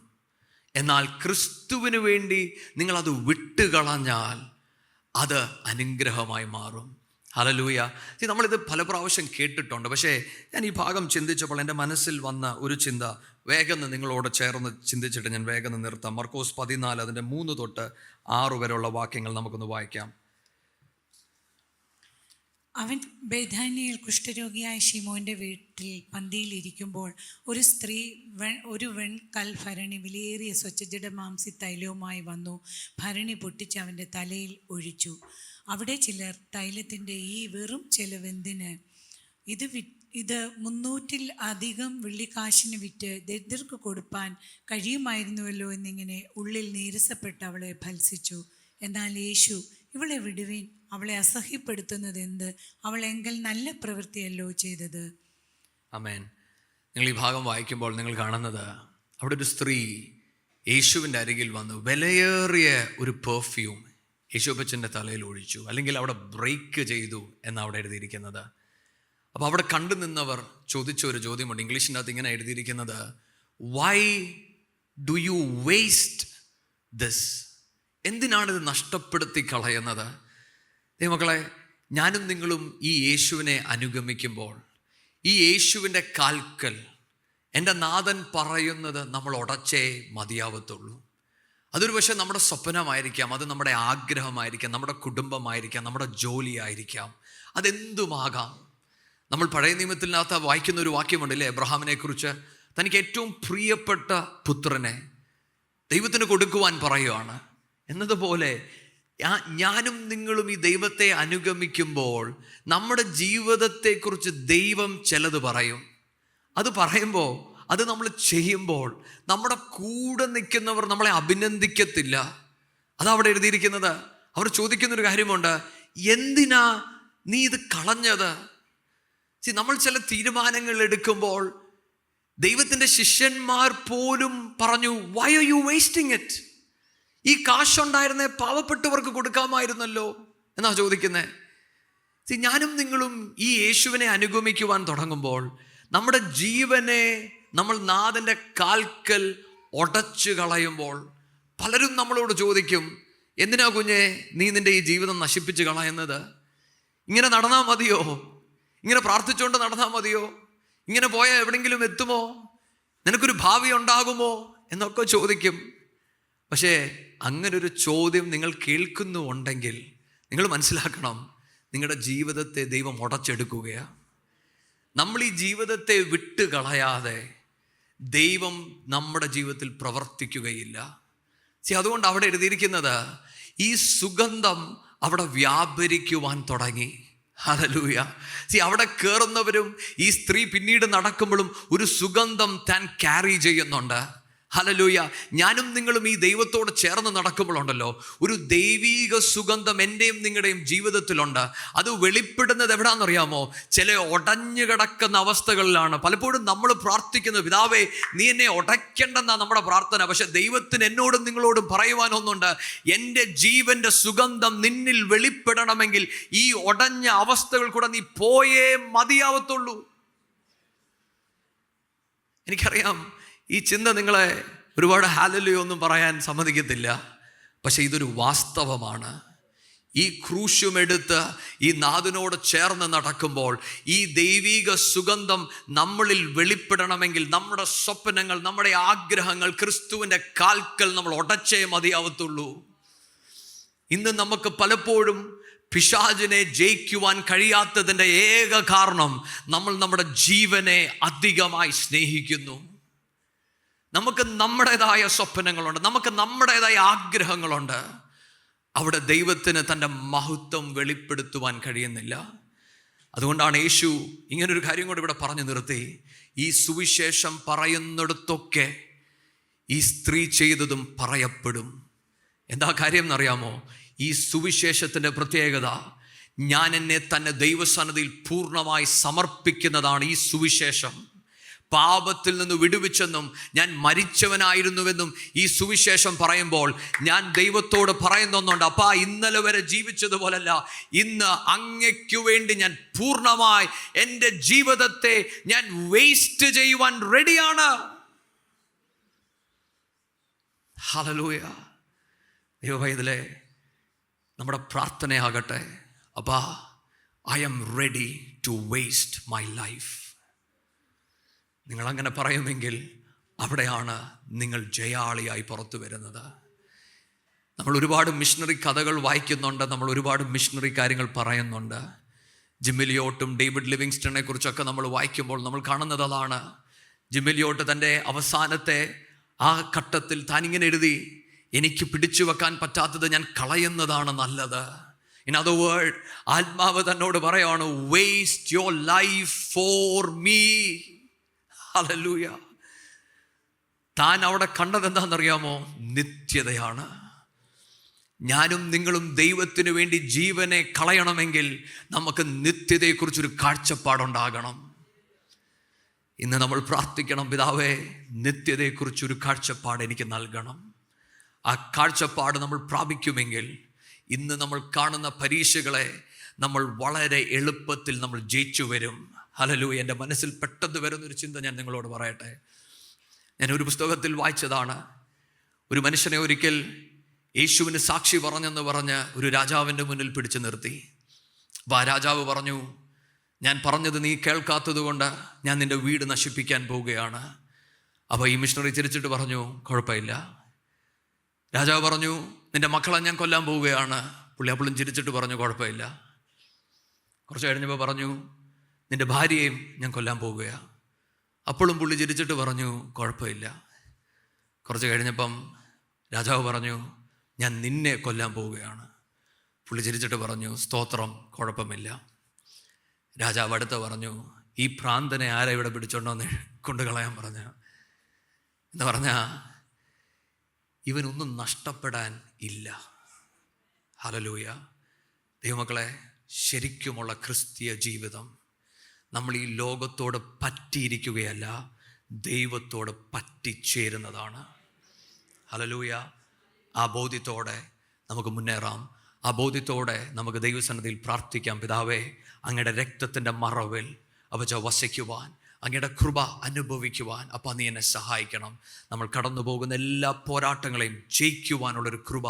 എന്നാൽ ക്രിസ്തുവിന് വേണ്ടി നിങ്ങളത് വിട്ടുകളഞ്ഞാൽ അത് അനുഗ്രഹമായി മാറും. ഹല്ലേലൂയ. നമ്മളിത് പല പ്രാവശ്യം കേട്ടിട്ടുണ്ട്. പക്ഷേ ഞാൻ ഈ ഭാഗം ചിന്തിച്ചപ്പോൾ എൻ്റെ മനസ്സിൽ വന്ന ഒരു ചിന്ത വേഗം നിങ്ങളോട് ചേർന്ന് ചിന്തിച്ചിട്ട് ഞാൻ വേഗം നിർത്താം. മർക്കോസ് 14 അതിൻ്റെ 3 തൊട്ട് 6 വരെയുള്ള വാക്യങ്ങൾ നമുക്കൊന്ന് വായിക്കാം. അവൻ ബേഥാനിയിൽ കുഷ്ഠരോഗിയായ ശിമോന്റെ വീട്ടിൽ പന്തിയിലിരിക്കുമ്പോൾ ഒരു സ്ത്രീ ഒരു വെൺകൽഭരണി വിലയേറിയ സ്വച്ഛജട മാംസി തൈലവുമായി വന്നു ഭരണി പൊട്ടിച്ച് അവൻ്റെ തലയിൽ ഒഴിച്ചു. അവിടെ ചിലർ തൈലത്തിൻ്റെ ഈ വെറും ചെലവെന്തിന്, ഇത് 300-ൽ അധികം വെള്ളിക്കാശിന് വിറ്റ് ദരിദ്രർക്ക് കൊടുപ്പാൻ കഴിയുമായിരുന്നുവല്ലോ എന്നിങ്ങനെ ഉള്ളിൽ നീരസപ്പെട്ട് അവളെ ഭത്സിച്ചു. എന്നാൽ യേശു, ഇവളെ വിടുവിൻ, അവളെ അസഹ്യപ്പെടുത്തുന്നത് എന്ത്? അവൾ എങ്കിൽ നല്ല പ്രവൃത്തിയല്ലോ ചെയ്തത്. ആമേൻ. നിങ്ങൾ ഈ ഭാഗം വായിക്കുമ്പോൾ നിങ്ങൾ കാണുന്നത്, അവിടെ ഒരു സ്ത്രീ യേശുവിൻ്റെ അരികിൽ വന്ന് വിലയേറിയ ഒരു പെർഫ്യൂം യേശുപ്പച്ചൻ്റെ തലയിൽ ഒഴിച്ചു, അല്ലെങ്കിൽ അവിടെ ബ്രേക്ക് ചെയ്തു എന്നാണ് അവിടെ എഴുതിയിരിക്കുന്നത്. അപ്പോൾ അവിടെ കണ്ടു നിന്നവർ ചോദിച്ച ഒരു ചോദ്യമുണ്ട്. ഇംഗ്ലീഷിൻ്റെ അകത്ത് ഇങ്ങനെ എഴുതിയിരിക്കുന്നത്, why do you waste this? എന്തിനാണിത് നഷ്ടപ്പെടുത്തി കളയുന്നത്? മക്കളെ, ഞാനും നിങ്ങളും ഈ യേശുവിനെ അനുഗമിക്കുമ്പോൾ ഈ യേശുവിൻ്റെ കാൽക്കൽ എൻ്റെ നാഥൻ പറയുന്നത് നമ്മൾ ഉടച്ചേ മതിയാവത്തുള്ളൂ. അതൊരു പക്ഷേ നമ്മുടെ സ്വപ്നമായിരിക്കാം, അത് നമ്മുടെ ആഗ്രഹമായിരിക്കാം, നമ്മുടെ കുടുംബമായിരിക്കാം, നമ്മുടെ ജോലിയായിരിക്കാം, അതെന്തുമാകാം. നമ്മൾ പഴയ നിയമത്തിനകത്ത് വായിക്കുന്ന ഒരു വാക്യമുണ്ടല്ലേ, എബ്രഹാമിനെ കുറിച്ച്. തനിക്ക് ഏറ്റവും പ്രിയപ്പെട്ട പുത്രനെ ദൈവത്തിന് കൊടുക്കുവാൻ പറയുകയാണ്. എന്നതുപോലെ ഞാനും നിങ്ങളും ഈ ദൈവത്തെ അനുഗമിക്കുമ്പോൾ നമ്മുടെ ജീവിതത്തെക്കുറിച്ച് ദൈവം ചിലത് പറയും. അത് പറയുമ്പോൾ, അത് നമ്മൾ ചെയ്യുമ്പോൾ നമ്മുടെ കൂടെ നിൽക്കുന്നവർ നമ്മളെ അഭിനന്ദിക്കത്തില്ല. അതവിടെ എഴുതിയിരിക്കുന്നത്. അവർ ചോദിക്കുന്നൊരു കാര്യമുണ്ട്, എന്തിനാ നീ ഇത് കളഞ്ഞത്? നമ്മൾ ചില തീരുമാനങ്ങൾ എടുക്കുമ്പോൾ ദൈവത്തിൻ്റെ ശിഷ്യന്മാർ പോലും പറഞ്ഞു, why are you wasting it? ഈ കാശുണ്ടായിരുന്നേ പാവപ്പെട്ടവർക്ക് കൊടുക്കാമായിരുന്നല്ലോ എന്നാ ചോദിക്കുന്നത്. ഞാനും നിങ്ങളും ഈ യേശുവിനെ അനുഗമിക്കുവാൻ തുടങ്ങുമ്പോൾ നമ്മുടെ ജീവനെ നമ്മൾ നാഥൻ്റെ കാൽക്കൽ ഉടച്ചു കളയുമ്പോൾ പലരും നമ്മളോട് ചോദിക്കും, എന്തിനാ കുഞ്ഞെ നീ നിൻ്റെ ഈ ജീവിതം നശിപ്പിച്ച് കളയുന്നത്? ഇങ്ങനെ നടന്നാൽ മതിയോ? ഇങ്ങനെ പ്രാർത്ഥിച്ചുകൊണ്ട് നടന്നാൽ മതിയോ? ഇങ്ങനെ പോയാൽ എവിടെയെങ്കിലും എത്തുമോ? നിനക്കൊരു ഭാവി ഉണ്ടാകുമോ എന്നൊക്കെ ചോദിക്കും. പക്ഷേ അങ്ങനൊരു ചോദ്യം നിങ്ങൾ കേൾക്കുന്നുണ്ടെങ്കിൽ നിങ്ങൾ മനസ്സിലാക്കണം, നിങ്ങളുടെ ജീവിതത്തെ ദൈവം ഉടച്ചെടുക്കുകയാണ്. നമ്മൾ ഈ ജീവിതത്തെ വിട്ട് കളയാതെ ദൈവം നമ്മുടെ ജീവിതത്തിൽ പ്രവർത്തിക്കുകയില്ല. അതുകൊണ്ട് അവിടെ എഴുതിയിരിക്കുന്നത്, ഈ സുഗന്ധം അവിടെ വ്യാപരിക്കുവാൻ തുടങ്ങി. ഹല്ലേലൂയ. അവിടെ കയറുന്നവരും ഈ സ്ത്രീ പിന്നീട് നടക്കുമ്പോഴും ഒരു സുഗന്ധം താൻ ക്യാരി ചെയ്യുന്നുണ്ട്. ഹല്ലേലൂയ. ഞാനും നിങ്ങളും ഈ ദൈവത്തോട് ചേർന്ന് നടക്കുമ്പോഴുണ്ടല്ലോ, ഒരു ദൈവീക സുഗന്ധം എൻ്റെയും നിങ്ങളുടെയും ജീവിതത്തിലുണ്ട്. അത് വെളിപ്പെടുന്നത് എവിടാന്നറിയാമോ? ചില ഉടഞ്ഞു കിടക്കുന്ന അവസ്ഥകളിലാണ്. പലപ്പോഴും നമ്മൾ പ്രാർത്ഥിക്കുന്നത്, പിതാവേ നീ എന്നെ ഉടയ്ക്കേണ്ടെന്നാണ് നമ്മുടെ പ്രാർത്ഥന. പക്ഷെ ദൈവത്തിന് എന്നോടും നിങ്ങളോടും പറയുവാനൊന്നുണ്ട്, എൻ്റെ ജീവൻ്റെ സുഗന്ധം നിന്നിൽ വെളിപ്പെടണമെങ്കിൽ ഈ ഉടഞ്ഞ അവസ്ഥകൾ കൂടെ നീ പോയേ മതിയാവത്തുള്ളൂ. എനിക്കറിയാം ഈ ചിന്ത നിങ്ങളെ ഒരുപാട് ഹല്ലേലൂയ ഒന്നും പറയാൻ സമ്മതിക്കത്തില്ല. പക്ഷെ ഇതൊരു വാസ്തവമാണ്. ഈ ക്രൂശുമെടുത്ത് ഈ നാഥനോട് ചേർന്ന് നടക്കുമ്പോൾ ഈ ദൈവീക സുഗന്ധം നമ്മളിൽ വെളിപ്പെടണമെങ്കിൽ നമ്മുടെ സ്വപ്നങ്ങൾ, നമ്മുടെ ആഗ്രഹങ്ങൾ ക്രിസ്തുവിൻ്റെ കാൽക്കൽ നമ്മൾ ഉടച്ചേ മതിയാവത്തുള്ളൂ. ഇന്ന് നമുക്ക് പലപ്പോഴും പിശാചിനെ ജയിക്കുവാൻ കഴിയാത്തതിൻ്റെ ഏക കാരണം നമ്മൾ നമ്മുടെ ജീവനെ അധികമായി സ്നേഹിക്കുന്നു. നമുക്ക് നമ്മുടേതായ സ്വപ്നങ്ങളുണ്ട്, നമുക്ക് നമ്മുടേതായ ആഗ്രഹങ്ങളുണ്ട്. അവിടെ ദൈവത്തിന് തൻ്റെ മഹത്വം വെളിപ്പെടുത്തുവാൻ കഴിയുന്നില്ല. അതുകൊണ്ടാണ് യേശു ഇങ്ങനൊരു കാര്യം കൂടി ഇവിടെ പറഞ്ഞു നിർത്തി. ഈ സുവിശേഷം പറയുന്നിടത്തൊക്കെ ഈ സ്ത്രീ ചെയ്തതും പറയപ്പെടും. എന്താ കാര്യം എന്നറിയാമോ? ഈ സുവിശേഷത്തിൻ്റെ പ്രത്യേകത, ഞാൻ എന്നെ തന്നെ ദൈവസന്നിധിയിൽ പൂർണ്ണമായി സമർപ്പിക്കുന്നതാണ് ഈ സുവിശേഷം. പാപത്തിൽ നിന്ന് വിടുവിച്ചെന്നും ഞാൻ മരിച്ചവനായിരുന്നുവെന്നും ഈ സുവിശേഷം പറയുമ്പോൾ ഞാൻ ദൈവത്തോട് പറയുന്നുണ്ട്, അപ്പാ ഇന്നലെ വരെ ജീവിച്ചതുപോലല്ല, ഇന്ന് അങ്ങയ്ക്കു വേണ്ടി ഞാൻ പൂർണ്ണമായി എൻ്റെ ജീവിതത്തെ ഞാൻ വേസ്റ്റ് ചെയ്യുവാൻ റെഡിയാണ്. ഹല്ലേലൂയ. ദൈവഭയത്തിലെ നമ്മുടെ പ്രാർത്ഥനയാകട്ടെ, അപ്പാ I am ready to waste my life. നിങ്ങളങ്ങനെ പറയുമെങ്കിൽ അവിടെയാണ് നിങ്ങൾ ജയാളിയായി പുറത്തു വരുന്നത്. നമ്മൾ ഒരുപാട് മിഷണറി കഥകൾ വായിക്കുന്നുണ്ട്, നമ്മൾ ഒരുപാട് മിഷണറി കാര്യങ്ങൾ പറയുന്നുണ്ട്. ജിമ്മിലിയോട്ടും ഡേവിഡ് ലിവിങ്സ്റ്റണിനെ കുറിച്ചൊക്കെ നമ്മൾ വായിക്കുമ്പോൾ നമ്മൾ കാണുന്നത് അതാണ്. ജിമ്മിലിയോട്ട് തൻ്റെ അവസാനത്തെ ആ ഘട്ടത്തിൽ താനിങ്ങനെ എഴുതി, എനിക്ക് പിടിച്ചു വെക്കാൻ പറ്റാത്തത് ഞാൻ കളയുന്നതാണ് നല്ലത്. ഇൻ അതർ വേർഡ്, ആത്മാവ് തന്നോട് പറയാണ്, waste your life for me. Hallelujah. താൻ അവിടെ കണ്ടത് എന്താണെന്നറിയാമോ? നിത്യതയാണ്. ഞാനും നിങ്ങളും ദൈവത്തിന് വേണ്ടി ജീവനെ കളയണമെങ്കിൽ നമുക്ക് നിത്യതയെക്കുറിച്ചൊരു കാഴ്ചപ്പാടുണ്ടാകണം. ഇന്ന് നമ്മൾ പ്രാർത്ഥിക്കണം, പിതാവേ, നിത്യതയെക്കുറിച്ചൊരു കാഴ്ചപ്പാട് എനിക്ക് നൽകണം. ആ കാഴ്ചപ്പാട് നമ്മൾ പ്രാപിക്കുമെങ്കിൽ ഇന്ന് നമ്മൾ കാണുന്ന പരീക്ഷകളെ നമ്മൾ വളരെ എളുപ്പത്തിൽ നമ്മൾ ജയിച്ചു വരും. ഹല്ലേലൂയ. എൻ്റെ മനസ്സിൽ പെട്ടെന്ന് വരുന്നൊരു ചിന്ത ഞാൻ നിങ്ങളോട് പറയട്ടെ. ഞാൻ ഒരു പുസ്തകത്തിൽ വായിച്ചതാണ്. ഒരു മനുഷ്യനെ ഒരിക്കൽ യേശുവിന് സാക്ഷി പറഞ്ഞെന്ന് പറഞ്ഞ് ഒരു രാജാവിൻ്റെ മുന്നിൽ പിടിച്ചു നിർത്തി. അപ്പോൾ ആ രാജാവ് പറഞ്ഞു, ഞാൻ പറഞ്ഞത് നീ കേൾക്കാത്തത് കൊണ്ട് ഞാൻ നിൻ്റെ വീട് നശിപ്പിക്കാൻ പോവുകയാണ്. അപ്പോൾ ഈ മിഷണറി ചിരിച്ചിട്ട് പറഞ്ഞു, കുഴപ്പമില്ല. രാജാവ് പറഞ്ഞു, നിൻ്റെ മക്കളെ ഞാൻ കൊല്ലാൻ പോവുകയാണ്. പുള്ളി അപ്പോഴും ചിരിച്ചിട്ട് പറഞ്ഞു, കുഴപ്പമില്ല. കുറച്ച് കഴിഞ്ഞപ്പോൾ പറഞ്ഞു, നിൻ്റെ ഭാര്യയെയും ഞാൻ കൊല്ലാൻ പോവുകയാണ്. അപ്പോഴും പുള്ളി ചിരിച്ചിട്ട് പറഞ്ഞു, കുഴപ്പമില്ല. കുറച്ച് കഴിഞ്ഞപ്പം രാജാവ് പറഞ്ഞു, ഞാൻ നിന്നെ കൊല്ലാൻ പോവുകയാണ്. പുള്ളി ചിരിച്ചിട്ട് പറഞ്ഞു, സ്തോത്രം, കുഴപ്പമില്ല. രാജാവ് അടുത്ത് പറഞ്ഞു, ഈ ഭ്രാന്തനെ ആരാ ഇവിടെ പിടിച്ചോണ്ടോന്ന് കൊണ്ടുകളയാൻ പറഞ്ഞു. എന്ന് പറഞ്ഞാൽ ഇവനൊന്നും നഷ്ടപ്പെടാൻ ഇല്ല. ഹല്ലേലൂയ. ദൈവമക്കളെ, ശരിക്കുമുള്ള ക്രിസ്തീയ ജീവിതം നമ്മൾ ഈ ലോകത്തോട് പറ്റിയിരിക്കുകയല്ല, ദൈവത്തോട് പറ്റിച്ചേരുന്നതാണ്. ഹല്ലേലൂയ. ആ ബോധ്യത്തോടെ നമുക്ക് മുന്നേറാം. ആ ബോധ്യത്തോടെ നമുക്ക് ദൈവസന്നിധിയിൽ പ്രാർത്ഥിക്കാം. പിതാവേ, അങ്ങയുടെ രക്തത്തിൻ്റെ മറവിൽ വസിക്കുവാൻ, അങ്ങയുടെ കൃപ അനുഭവിക്കുവാൻ അപ്പം നീ എന്നെ സഹായിക്കണം. നമ്മൾ കടന്നു പോകുന്ന എല്ലാ പോരാട്ടങ്ങളെയും ജയിക്കുവാനുള്ളൊരു കൃപ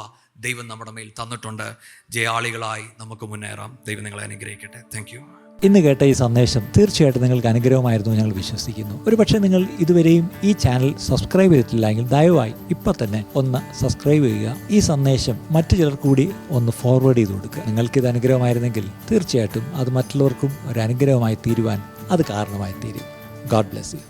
ദൈവം നമ്മുടെ മേൽ തന്നിട്ടുണ്ട്. ജയാളികളായി നമുക്ക് മുന്നേറാം. ദൈവം നിങ്ങളെ അനുഗ്രഹിക്കട്ടെ. Thank you. ഇന്ന് കേട്ട ഈ സന്ദേശം തീർച്ചയായിട്ടും നിങ്ങൾക്ക് അനുഗ്രഹമായിരുന്നു ഞങ്ങൾ വിശ്വസിക്കുന്നു. ഒരുപക്ഷെ നിങ്ങൾ ഇതുവരെയും ഈ ചാനൽ സബ്സ്ക്രൈബ് ചെയ്തിട്ടില്ലെങ്കിൽ ദയവായി ഇപ്പം തന്നെ ഒന്ന് സബ്സ്ക്രൈബ് ചെയ്യുക. ഈ സന്ദേശം മറ്റു ചിലർ കൂടി ഒന്ന് ഫോർവേഡ് ചെയ്ത് കൊടുക്കുക. നിങ്ങൾക്കിത് അനുഗ്രഹമായിരുന്നെങ്കിൽ തീർച്ചയായിട്ടും അത് മറ്റുള്ളവർക്കും ഒരു അനുഗ്രഹമായി തീരുവാൻ അത് കാരണമായി തീരും. God bless you.